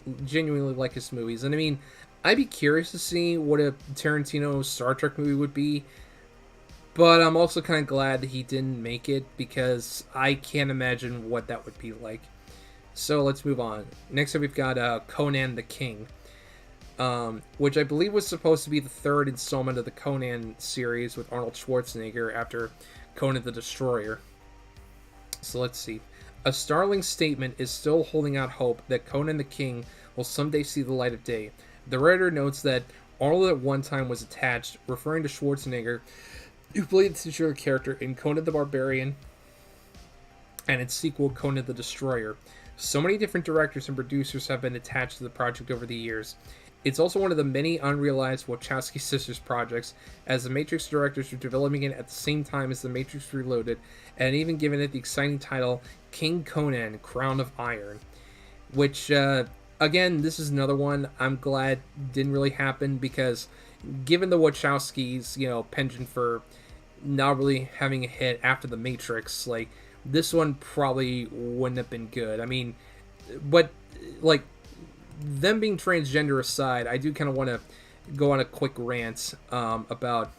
like his movies. And I mean, I'd be curious to see what a Tarantino Star Trek movie would be. But I'm also kind of glad that he didn't make it, because I can't imagine what that would be like. So let's move on. Next up, we've got Conan the King, which I believe was supposed to be the third installment of the Conan series with Arnold Schwarzenegger after Conan the Destroyer. So let's see. A startling statement is still holding out hope that Conan the King will someday see the light of day. The writer notes that Arnold at one time was attached, referring to Schwarzenegger, who played the titular character in Conan the Barbarian and its sequel Conan the Destroyer. So many different directors and producers have been attached to the project over the years. It's also one of the many unrealized Wachowski sisters projects, as the Matrix directors are developing it at the same time as The Matrix Reloaded, and even giving it the exciting title King Conan, Crown of Iron. Which, again, this is another one I'm glad didn't really happen, because given the Wachowskis, penchant for not really having a hit after The Matrix, like, this one probably wouldn't have been good. I mean, but, like, them being transgender aside, I do kind of want to go on a quick rant about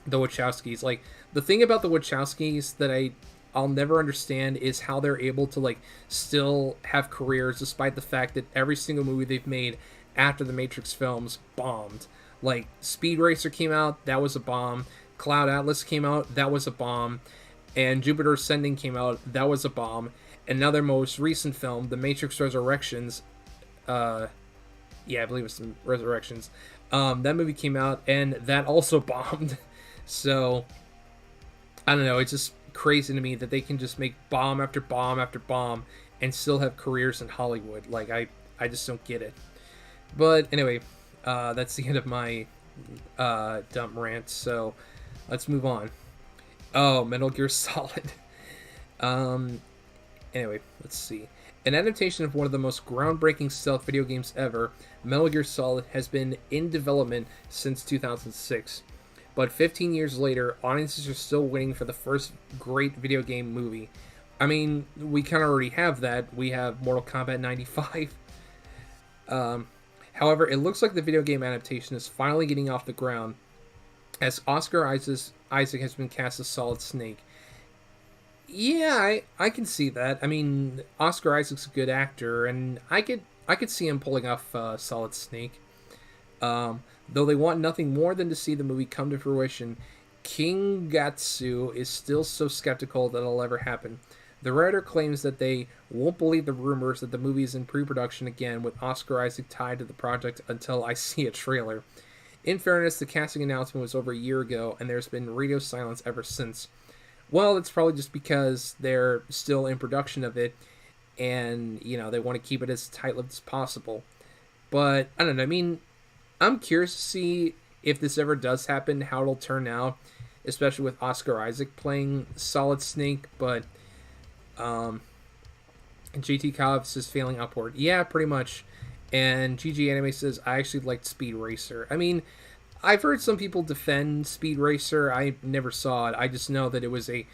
the Wachowskis. Like, the thing about the Wachowskis that I'll never understand is how they're able to, like, still have careers despite the fact that every single movie they've made after the Matrix films bombed. Like, Speed Racer came out, that was a bomb. Cloud Atlas came out, that was a bomb. And Jupiter Ascending came out, that was a bomb. And now their most recent film, The Matrix Resurrections, I believe it's the Resurrections, that movie came out, and that also bombed. So, I don't know, it's just crazy to me that they can just make bomb after bomb after bomb and still have careers in Hollywood. Like, I just don't get it. But anyway, that's the end of my dumb rant, so let's move on. Oh, Metal Gear Solid. Anyway, let's see. An adaptation of one of the most groundbreaking stealth video games ever, Metal Gear Solid has been in development since 2006. But 15 years later, audiences are still waiting for the first great video game movie. I mean, we kind of already have that. We have Mortal Kombat 95. However, it looks like the video game adaptation is finally getting off the ground, as Oscar Isaac has been cast as Solid Snake. Yeah, I can see that. I mean, Oscar Isaac's a good actor, and I could see him pulling off Solid Snake. Though they want nothing more than to see the movie come to fruition, King Gatsu is still so skeptical that it'll ever happen. The writer claims that they won't believe the rumors that the movie is in pre-production again with Oscar Isaac tied to the project until I see a trailer. In fairness, the casting announcement was over a year ago, and there's been radio silence ever since. Well, it's probably just because they're still in production of it, and, they want to keep it as tight-lipped as possible. But, I don't know, I mean, I'm curious to see if this ever does happen, how it'll turn out, especially with Oscar Isaac playing Solid Snake, but, JT Cobb says failing upward. Yeah, pretty much. And GG Anime says, I actually liked Speed Racer. I mean, I've heard some people defend Speed Racer. I never saw it. I just know that it was a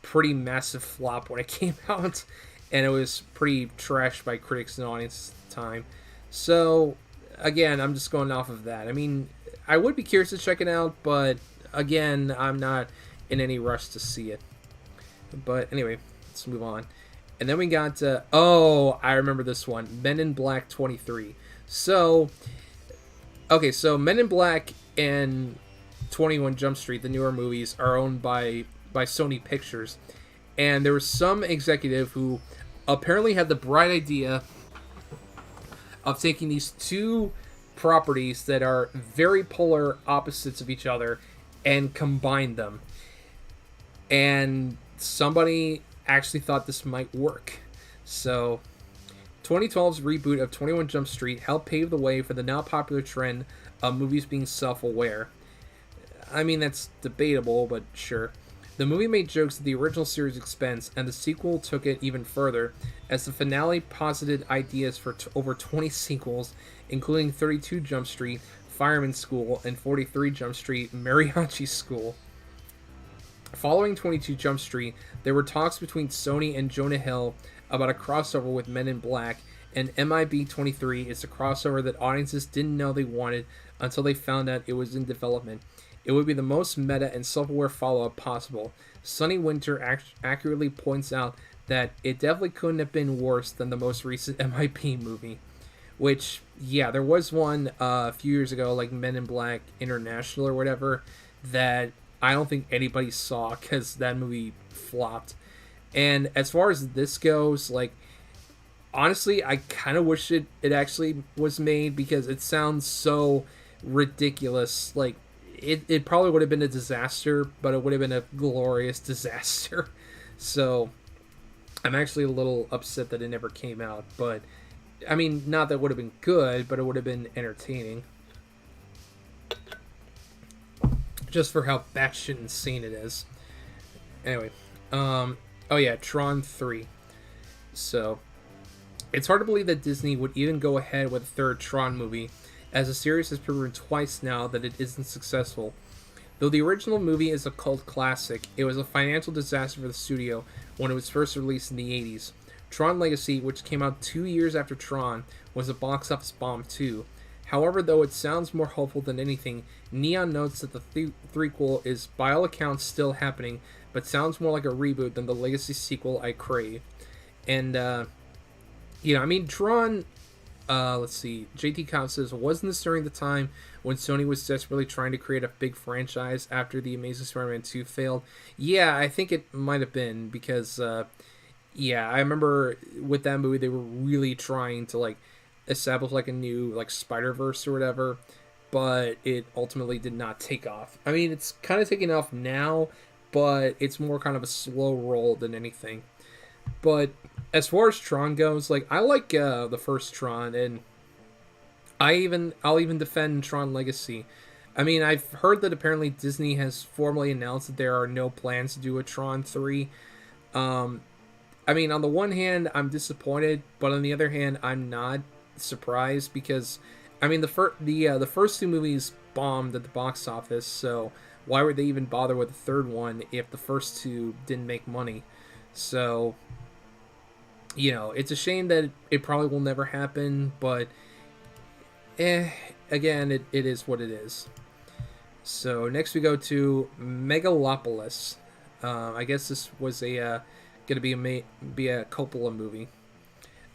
pretty massive flop when it came out, and it was pretty trashed by critics and audience at the time. So, again, I'm just going off of that. I mean, I would be curious to check it out, but again, I'm not in any rush to see it. But anyway, let's move on. And then we got, I remember this one, Men in Black 23. So, okay, so Men in Black and 21 Jump Street, the newer movies, are owned by Sony Pictures. And there was some executive who apparently had the bright idea of taking these two properties that are very polar opposites of each other and combine them. And somebody actually thought this might work. So 2012's reboot of 21 Jump Street helped pave the way for the now popular trend of movies being self-aware. I mean, that's debatable, but sure. The movie made jokes at the original series' expense, and the sequel took it even further, as the finale posited ideas for over 20 sequels, including 32 Jump Street, Fireman's School, and 43 Jump Street, Mariachi School. Following 22 Jump Street, there were talks between Sony and Jonah Hill about a crossover with Men in Black, and MIB 23 is a crossover that audiences didn't know they wanted until they found out it was in development. It would be the most meta and self-aware follow-up possible. Sonny Winter accurately points out that it definitely couldn't have been worse than the most recent MIB movie. Which, yeah, there was one a few years ago, like Men in Black International or whatever, that I don't think anybody saw because that movie flopped. And as far as this goes, like, honestly, I kind of wish it actually was made because it sounds so ridiculous. Like, it probably would have been a disaster, but it would have been a glorious disaster. So I'm actually a little upset that it never came out. But, I mean, not that it would have been good, but it would have been entertaining. Just for how batshit insane it is. Anyway, oh yeah, Tron 3. So, it's hard to believe that Disney would even go ahead with a third Tron movie, as the series has proven twice now that it isn't successful. Though the original movie is a cult classic, it was a financial disaster for the studio when it was first released in the 80s. Tron Legacy, which came out 2 years after Tron, was a box office bomb too. However, though it sounds more hopeful than anything, Neon notes that the threequel is by all accounts still happening, but sounds more like a reboot than the Legacy sequel I crave. And, I mean, Tron, let's see, JT Cobb says, wasn't this during the time when Sony was desperately trying to create a big franchise after the Amazing Spider-Man 2 failed? Yeah, I think it might have been, because, I remember with that movie, they were really trying to, like, establish, like, a new, like, Spider-Verse or whatever, but it ultimately did not take off. I mean, it's kind of taking off now, but it's more kind of a slow roll than anything. But as far as Tron goes, like, I like the first Tron, and I'll even defend Tron Legacy. I mean, I've heard that apparently Disney has formally announced that there are no plans to do a Tron 3. I mean, on the one hand, I'm disappointed, but on the other hand, I'm not surprised because, I mean, the first two movies bombed at the box office, so why would they even bother with the third one if the first two didn't make money? So, it's a shame that it probably will never happen, but again, it is what it is. So next we go to Megalopolis. I guess this was going to be a Coppola movie.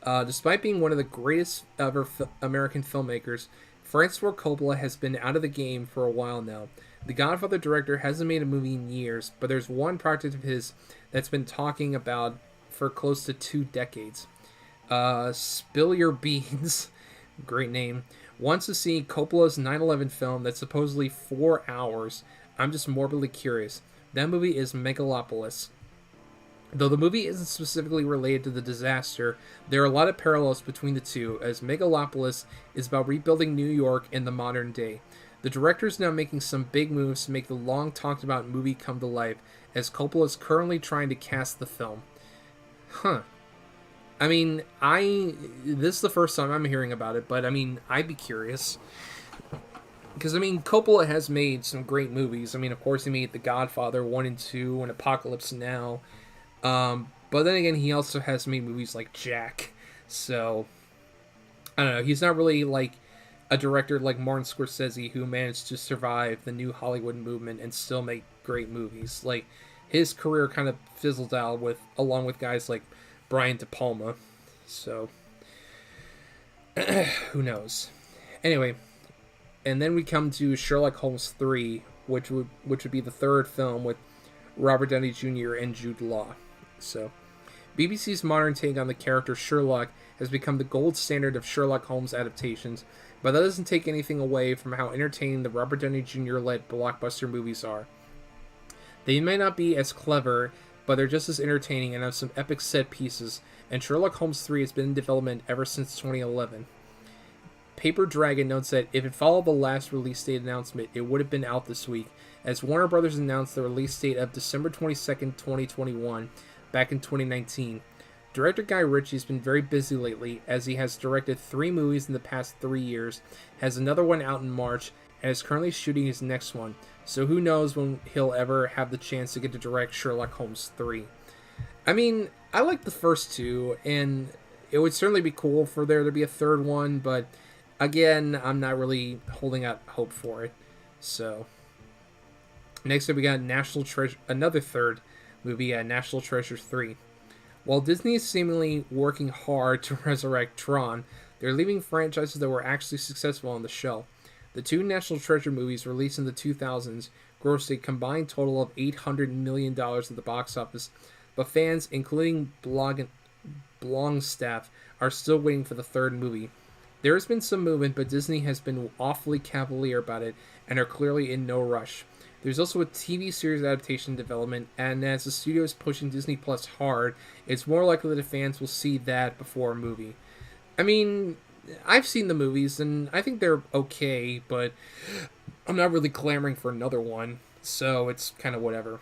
Despite being one of the greatest ever American filmmakers, Francis Ford Coppola has been out of the game for a while now. The Godfather director hasn't made a movie in years, but there's one project of his that's been talking about for close to 2 decades. Spill Your Beans, great name, wants to see Coppola's 9/11 film that's supposedly 4 hours. I'm just morbidly curious. That movie is Megalopolis. Though the movie isn't specifically related to the disaster, there are a lot of parallels between the two, as Megalopolis is about rebuilding New York in the modern day. The director is now making some big moves to make the long-talked-about movie come to life, as Coppola is currently trying to cast the film. Huh. I mean, this is the first time I'm hearing about it, but I mean, I'd be curious. Because, I mean, Coppola has made some great movies. I mean, of course, he made The Godfather 1 and 2 and Apocalypse Now. But then again, he also has made movies like Jack, so I don't know. He's not really like a director like Martin Scorsese who managed to survive the new Hollywood movement and still make great movies. Like his career kind of fizzled out with along with guys like Brian De Palma. So who knows? Anyway, and then we come to Sherlock Holmes 3, which would be the third film with Robert Downey Jr. and Jude Law. So BBC's modern take on the character Sherlock has become the gold standard of Sherlock Holmes adaptations, but that doesn't take anything away from how entertaining the Robert Downey Jr.-led blockbuster movies are. They may not be as clever, but they're just as entertaining and have some epic set pieces, and Sherlock Holmes 3 has been in development ever since 2011. Paper Dragon notes that if it followed the last release date announcement, it would have been out this week, as Warner Brothers announced the release date of December 22nd, 2021, back in 2019. Director Guy Ritchie has been very busy lately, as he has directed 3 movies in the past 3 years, has another one out in March, and is currently shooting his next one, so who knows when he'll ever have the chance to get to direct Sherlock Holmes 3. I mean, I like the first 2, and it would certainly be cool for there to be a third one, but again, I'm not really holding out hope for it. So, next up we got National Treasure, another third movie, National Treasure 3. While Disney is seemingly working hard to resurrect Tron, they're leaving franchises that were actually successful on the shelf. The 2 National Treasure movies released in the 2000s grossed a combined total of $800 million at the box office, but fans, including Blong staff, are still waiting for the third movie. There has been some movement, but Disney has been awfully cavalier about it and are clearly in no rush. There's also a TV series adaptation development, and as the studio is pushing Disney Plus hard, it's more likely that fans will see that before a movie. I mean, I've seen the movies, and I think they're okay, but I'm not really clamoring for another one, so it's kind of whatever.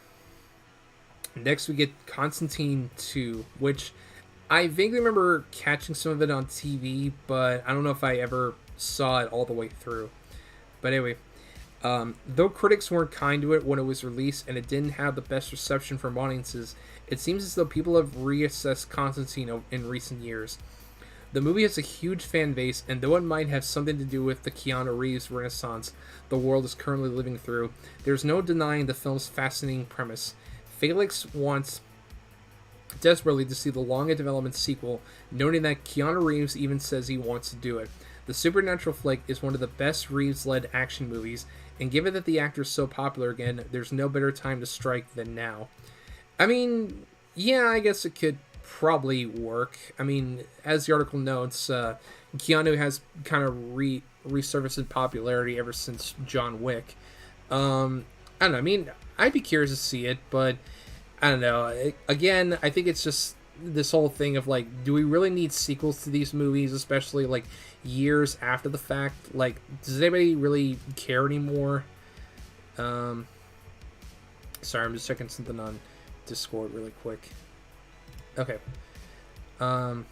Next, we get Constantine 2, which I vaguely remember catching some of it on TV, but I don't know if I ever saw it all the way through. But anyway, though critics weren't kind to it when it was released and it didn't have the best reception from audiences, it seems as though people have reassessed Constantine in recent years. The movie has a huge fan base, and though it might have something to do with the Keanu Reeves renaissance the world is currently living through, there's no denying the film's fascinating premise. Felix wants desperately to see the long-development sequel, noting that Keanu Reeves even says he wants to do it. The supernatural flick is one of the best Reeves-led action movies, and given that the actor is so popular again, there's no better time to strike than now. I mean, yeah, I guess it could probably work. I mean, as the article notes, Keanu has kind of resurfaced in popularity ever since John Wick. I don't know, I mean, I'd be curious to see it, but I don't know. Again, I think it's just this whole thing of like, do we really need sequels to these movies, especially like years after the fact? Like, does anybody really care anymore? Sorry, I'm just checking something on Discord really quick. Okay. All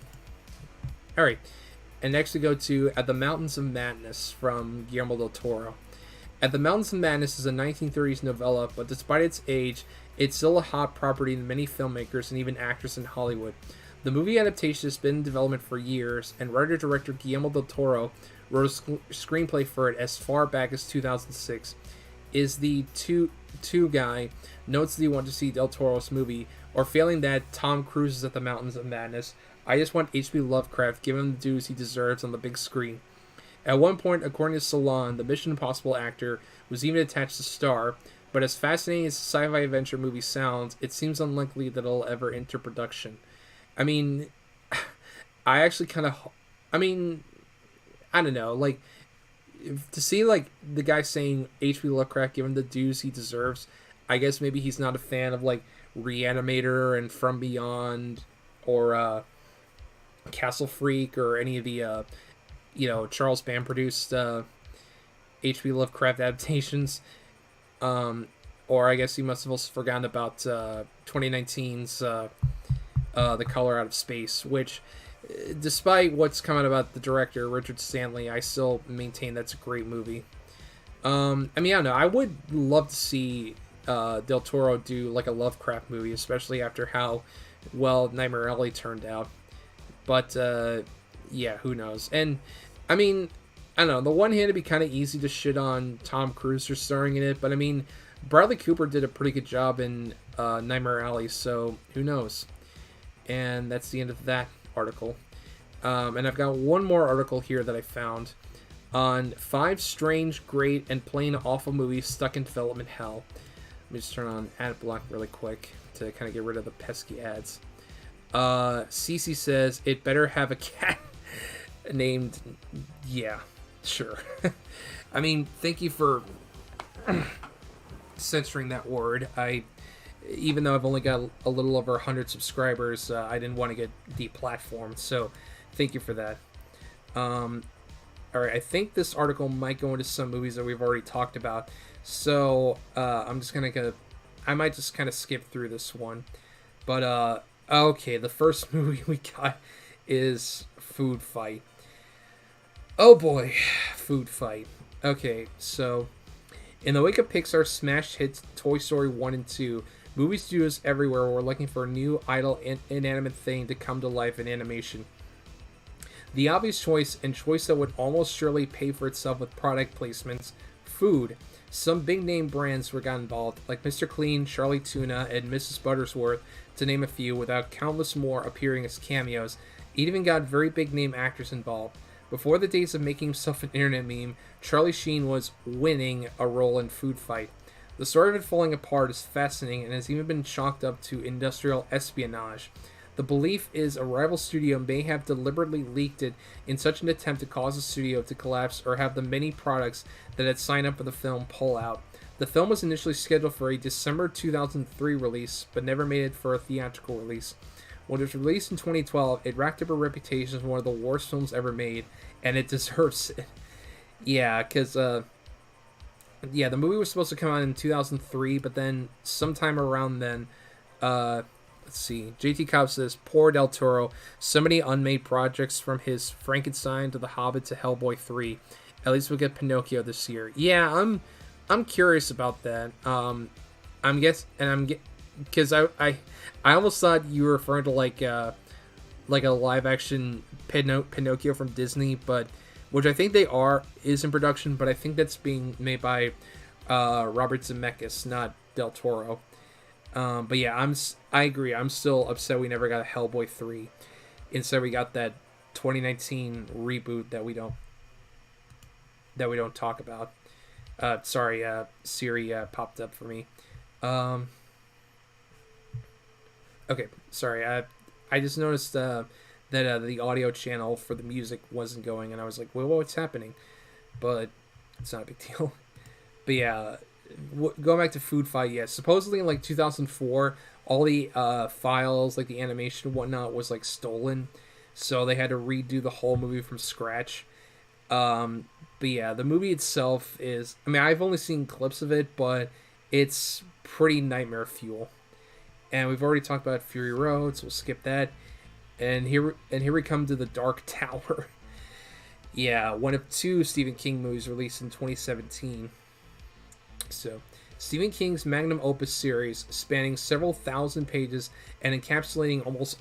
right. And next we go to At the Mountains of Madness from Guillermo del Toro. At the Mountains of Madness is a 1930s novella, but despite its age, it's still a hot property to many filmmakers and even actors in Hollywood. The movie adaptation has been in development for years, and writer-director Guillermo del Toro wrote a screenplay for it as far back as 2006. Is the two guy notes that he wants to see Del Toro's movie, or failing that, Tom Cruise is At the Mountains of Madness. I just want H.P. Lovecraft give him the dues he deserves on the big screen. At one point, according to Salon, the Mission Impossible actor was even attached to star, but as fascinating as a sci-fi adventure movie sounds, it seems unlikely that it'll ever enter production. I mean, I actually kind of, I mean, I don't know, like, to see, like, the guy saying H.P. Lovecraft give him the dues he deserves, I guess maybe he's not a fan of, like, Reanimator and From Beyond, or, Castle Freak, or any of the, Charles Band produced, H.P. Lovecraft adaptations. Or I guess he must have also forgotten about 2019's The Color Out of Space, which, despite what's come out about the director, Richard Stanley, I still maintain that's a great movie. I mean, I don't know. I would love to see Del Toro do like a Lovecraft movie, especially after how well Nightmare Alley turned out. But yeah, who knows? And I mean, I don't know. On the one hand, it'd be kind of easy to shit on Tom Cruise for starring in it, but I mean, Bradley Cooper did a pretty good job in Nightmare Alley, so who knows? And that's the end of that article. And I've got one more article here that I found on 5 strange, great, and plain awful movies stuck in development hell. Let me just turn on ad block really quick to kind of get rid of the pesky ads. Cece says, it better have a cat named... Yeah, sure. I mean, thank you for censoring that word. Even though I've only got a little over 100 subscribers, I didn't want to get deplatformed, so thank you for that. Alright, I think this article might go into some movies that we've already talked about, so I'm just gonna I might just kind of skip through this one. But, okay, the first movie we got is Food Fight. Oh boy, Food Fight. Okay, so in the wake of Pixar's smash hits Toy Story 1 and 2, movie studios everywhere were looking for a new idle inanimate thing to come to life in animation. The obvious choice, and choice that would almost surely pay for itself with product placements, food. Some big name brands got involved, like Mr. Clean, Charlie Tuna, and Mrs. Buttersworth, to name a few, without countless more appearing as cameos. It even got very big name actors involved. Before the days of making himself an internet meme, Charlie Sheen was winning a role in Food Fight. The story of it falling apart is fascinating and has even been chalked up to industrial espionage. The belief is a rival studio may have deliberately leaked it in such an attempt to cause the studio to collapse or have the many products that had signed up for the film pull out. The film was initially scheduled for a December 2003 release, but never made it for a theatrical release. When it was released in 2012, it racked up a reputation as one of the worst films ever made, and it deserves it. Yeah, because, the movie was supposed to come out in 2003, but then sometime around then, let's see, JT Cobb says, poor Del Toro, so many unmade projects from his Frankenstein to The Hobbit to Hellboy 3. At least we'll get Pinocchio this year. Yeah, I'm curious about that. Because I almost thought you were referring to like a live action Pinocchio from Disney, but which I think is in production, but I think that's being made by Robert Zemeckis, not Del Toro. But yeah, I agree. I'm still upset we never got a Hellboy 3. Instead, we got that 2019 reboot that we don't talk about. Sorry, Siri popped up for me. Okay, sorry. I just noticed that the audio channel for the music wasn't going, and I was like, well, what's happening? But it's not a big deal. But yeah, going back to Food Fight, yeah, supposedly in like 2004, all the files, like the animation and whatnot, was like stolen, so they had to redo the whole movie from scratch. But yeah, the movie itself is, I mean, I've only seen clips of it, but it's pretty nightmare fuel. And we've already talked about Fury Road, so we'll skip that. And here we come to The Dark Tower. Yeah, one of 2 Stephen King movies released in 2017. So, Stephen King's magnum opus series, spanning several thousand pages and encapsulating almost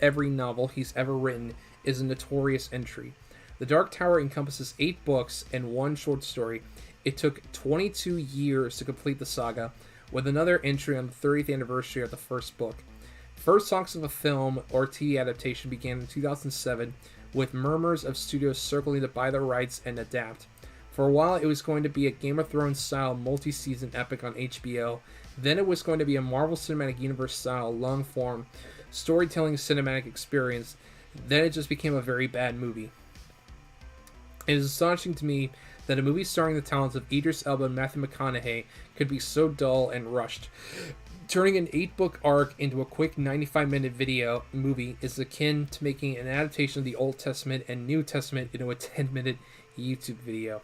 every novel he's ever written, is a notorious entry. The Dark Tower encompasses 8 books and 1 short story. It took 22 years to complete the saga, with another entry on the 30th anniversary of the first book. First talks of a film or TV adaptation began in 2007, with murmurs of studios circling to buy the rights and adapt. For a while, it was going to be a Game of Thrones style multi-season epic on HBO. Then it was going to be a Marvel Cinematic Universe style long-form storytelling cinematic experience. Then it just became a very bad movie. It is astonishing to me that a movie starring the talents of Idris Elba and Matthew McConaughey could be so dull and rushed. Turning an 8-book arc into a quick 95-minute movie is akin to making an adaptation of the Old Testament and New Testament into a 10-minute YouTube video.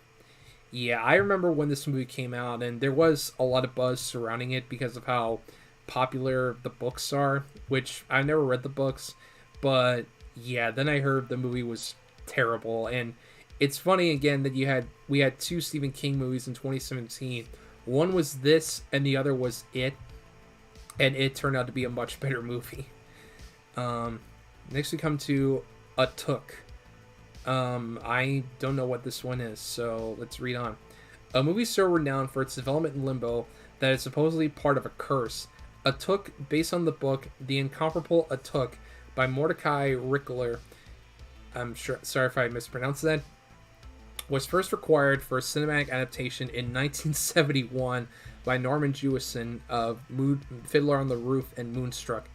Yeah, I remember when this movie came out, and there was a lot of buzz surrounding it because of how popular the books are, which I never read the books, but yeah, then I heard the movie was terrible. And it's funny again that we had 2 Stephen King movies in 2017, One was this, and the other was It, and it turned out to be a much better movie. Um, Next we come to A Took. I don't know what this one is, so let's read on. A movie so renowned for its development in limbo that it's supposedly part of a curse. A Took, based on the book The Incomparable A Took by Mordecai Rickler. Sorry if I mispronounced that. Was first required for a cinematic adaptation in 1971 by Norman Jewison of Fiddler on the Roof and Moonstruck.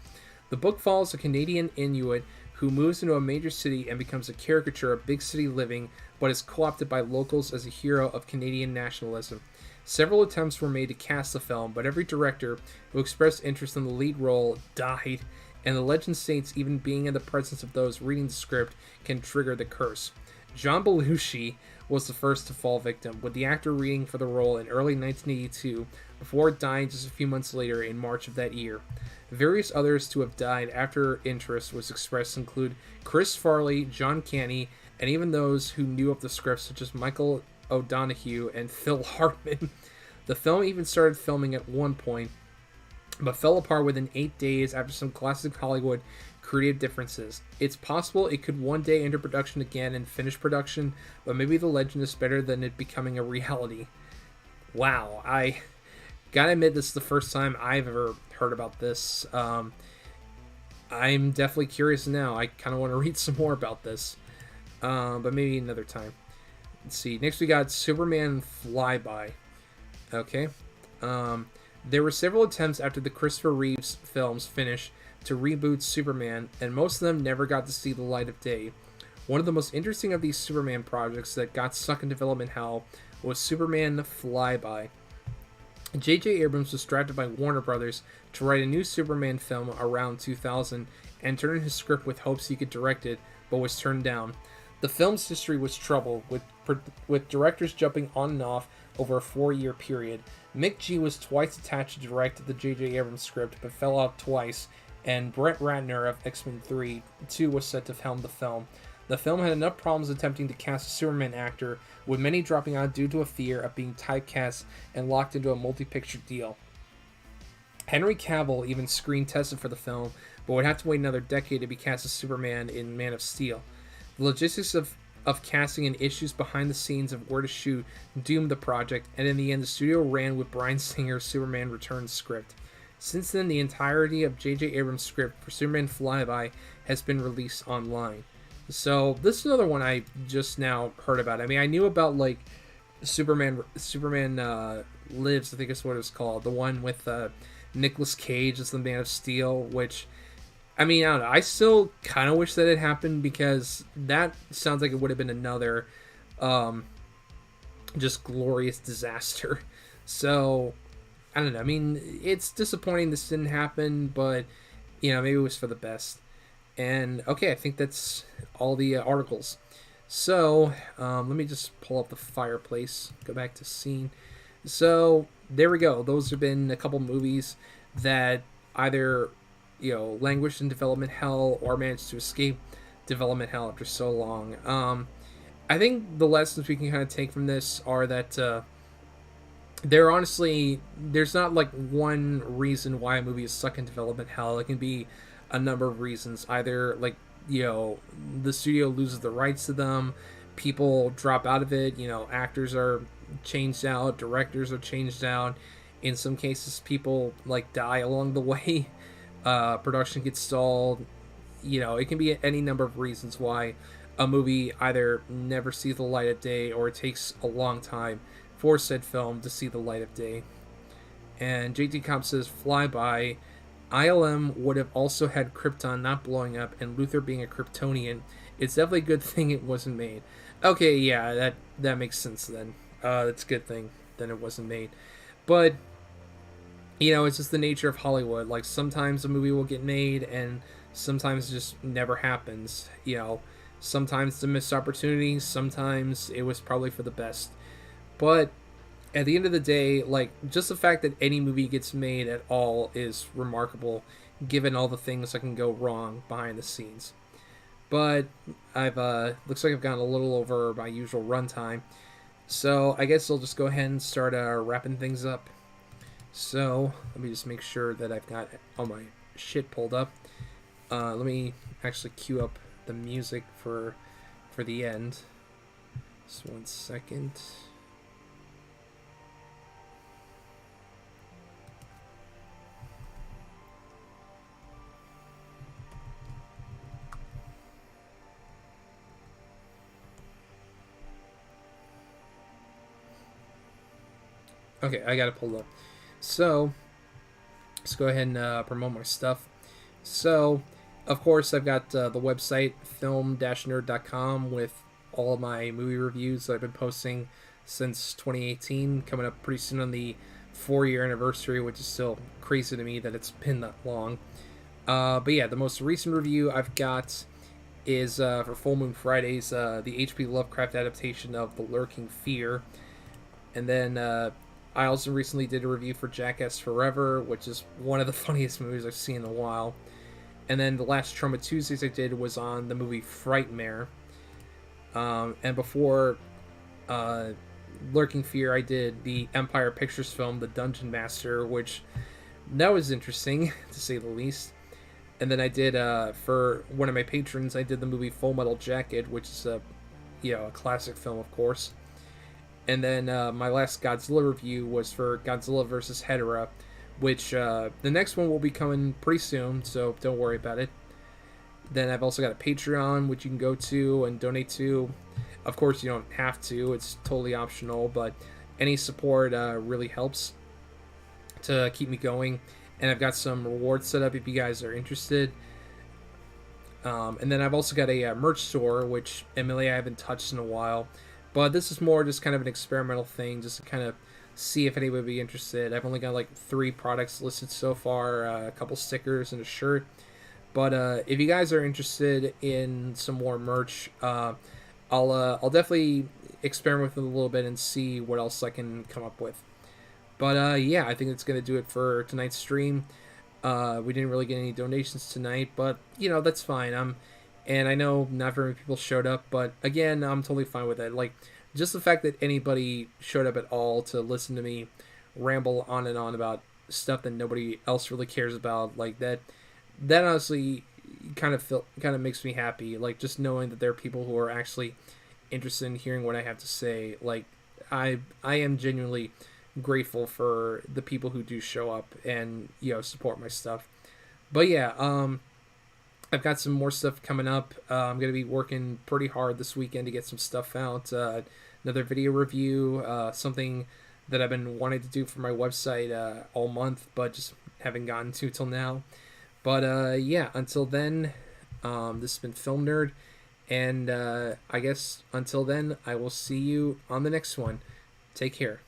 The book follows a Canadian Inuit who moves into a major city and becomes a caricature of big city living, but is co-opted by locals as a hero of Canadian nationalism. Several attempts were made to cast the film, but every director who expressed interest in the lead role died, and the legend states even being in the presence of those reading the script can trigger the curse. John Belushi was the first to fall victim, with the actor reading for the role in early 1982 before dying just a few months later in March of that year. Various others to have died after interest was expressed include Chris Farley, John Caney, and even those who knew of the script such as Michael O'Donoghue and Phil Hartman. The film even started filming at one point, but fell apart within 8 days after some classic Hollywood creative differences. It's possible it could one day enter production again and finish production, but maybe the legend is better than it becoming a reality. Wow, I gotta admit this is the first time I've ever heard about this. I'm definitely curious now. I kind of want to read some more about this, but maybe another time. Let's see. Next we got Superman Flyby. Okay. There were several attempts after the Christopher Reeves films finished to reboot Superman, and most of them never got to see the light of day. One of the most interesting of these Superman projects that got stuck in development hell was Superman Flyby. J.J. Abrams was drafted by Warner Brothers to write a new Superman film around 2000 and turn in his script with hopes he could direct it, but was turned down. The film's history was troubled, with directors jumping on and off over a 4-year period. Mick G was twice attached to direct the J.J. Abrams script, but fell out twice, and Brett Ratner of X-Men 3 too was set to helm the film. The film had enough problems attempting to cast a Superman actor, with many dropping out due to a fear of being typecast and locked into a multi-picture deal. Henry Cavill even screen tested for the film, but would have to wait another decade to be cast as Superman in Man of Steel. The logistics of casting and issues behind the scenes of where to shoot doomed the project, and in the end the studio ran with Bryan Singer's Superman Returns script. Since then, the entirety of J.J. Abrams' script for Superman Flyby has been released online. So this is another one I just now heard about. I mean, I knew about like Superman Lives, I think is what it was called. The one with Nicolas Cage as the Man of Steel, which, I mean, I don't know. I still kind of wish that it happened because that sounds like it would have been another just glorious disaster. So, I don't know. I mean, it's disappointing this didn't happen, but, you know, maybe it was for the best. And, okay, I think that's all the articles. So, let me just pull up the fireplace, go back to scene. So, there we go. Those have been a couple movies that either, you know, languished in development hell or managed to escape development hell after so long. I think the lessons we can kind of take from this are that there's not like one reason why a movie is stuck in development hell. It can be a number of reasons. Either like, you know, the studio loses the rights to them, people drop out of it, you know, actors are changed out, directors are changed out. In some cases, people like die along the way. Production gets stalled. You know, it can be any number of reasons why a movie either never sees the light of day or it takes a long time for said film to see the light of day. And JT Comp says, Flyby, ILM would have also had Krypton not blowing up and Luthor being a Kryptonian. It's definitely a good thing it wasn't made. Okay, yeah, that makes sense then. That's a good thing then it wasn't made. But, you know, it's just the nature of Hollywood. Like, sometimes a movie will get made and sometimes it just never happens. You know, sometimes it's a missed opportunity, sometimes it was probably for the best. But at the end of the day, like, just the fact that any movie gets made at all is remarkable, given all the things that can go wrong behind the scenes. But I've looks like I've gone a little over my usual runtime. So I guess I'll just go ahead and start wrapping things up. So let me just make sure that I've got all my shit pulled up. Let me actually cue up the music for the end. Just 1 second. Okay, I got it pulled up. So let's go ahead and promote my stuff. So, of course, I've got the website film-nerd.com with all of my movie reviews that I've been posting since 2018, coming up pretty soon on the 4-year anniversary, which is still crazy to me that it's been that long. But yeah, the most recent review I've got is for Full Moon Fridays, the H.P. Lovecraft adaptation of The Lurking Fear. And then I also recently did a review for Jackass Forever, which is one of the funniest movies I've seen in a while. And then the last Trauma Tuesdays I did was on the movie Frightmare. And before Lurking Fear, I did the Empire Pictures film, The Dungeon Master, which that was interesting, to say the least. And then I did, for one of my patrons, I did the movie Full Metal Jacket, which is a classic film, of course. And then my last Godzilla review was for Godzilla vs. Hedorah, which the next one will be coming pretty soon, so don't worry about it. Then I've also got a Patreon, which you can go to and donate to. Of course, you don't have to, it's totally optional, but any support really helps to keep me going. And I've got some rewards set up if you guys are interested. And then I've also got a merch store, which Emily I haven't touched in a while. But this is more just kind of an experimental thing, just to kind of see if anybody would be interested. I've only got like 3 products listed so far, a couple stickers and a shirt. But if you guys are interested in some more merch, I'll definitely experiment with it a little bit and see what else I can come up with. But yeah, I think that's gonna do it for tonight's stream. We didn't really get any donations tonight, but that's fine. And I know not very many people showed up, but again, I'm totally fine with it. Like, just the fact that anybody showed up at all to listen to me ramble on and on about stuff that nobody else really cares about, like that honestly kind of makes me happy. Like, just knowing that there are people who are actually interested in hearing what I have to say. Like, I am genuinely grateful for the people who do show up and support my stuff. But yeah, I've got some more stuff coming up. I'm going to be working pretty hard this weekend to get some stuff out. Another video review, something that I've been wanting to do for my website all month, but just haven't gotten to till now. But yeah, until then, this has been Film Nerd. And I guess until then, I will see you on the next one. Take care.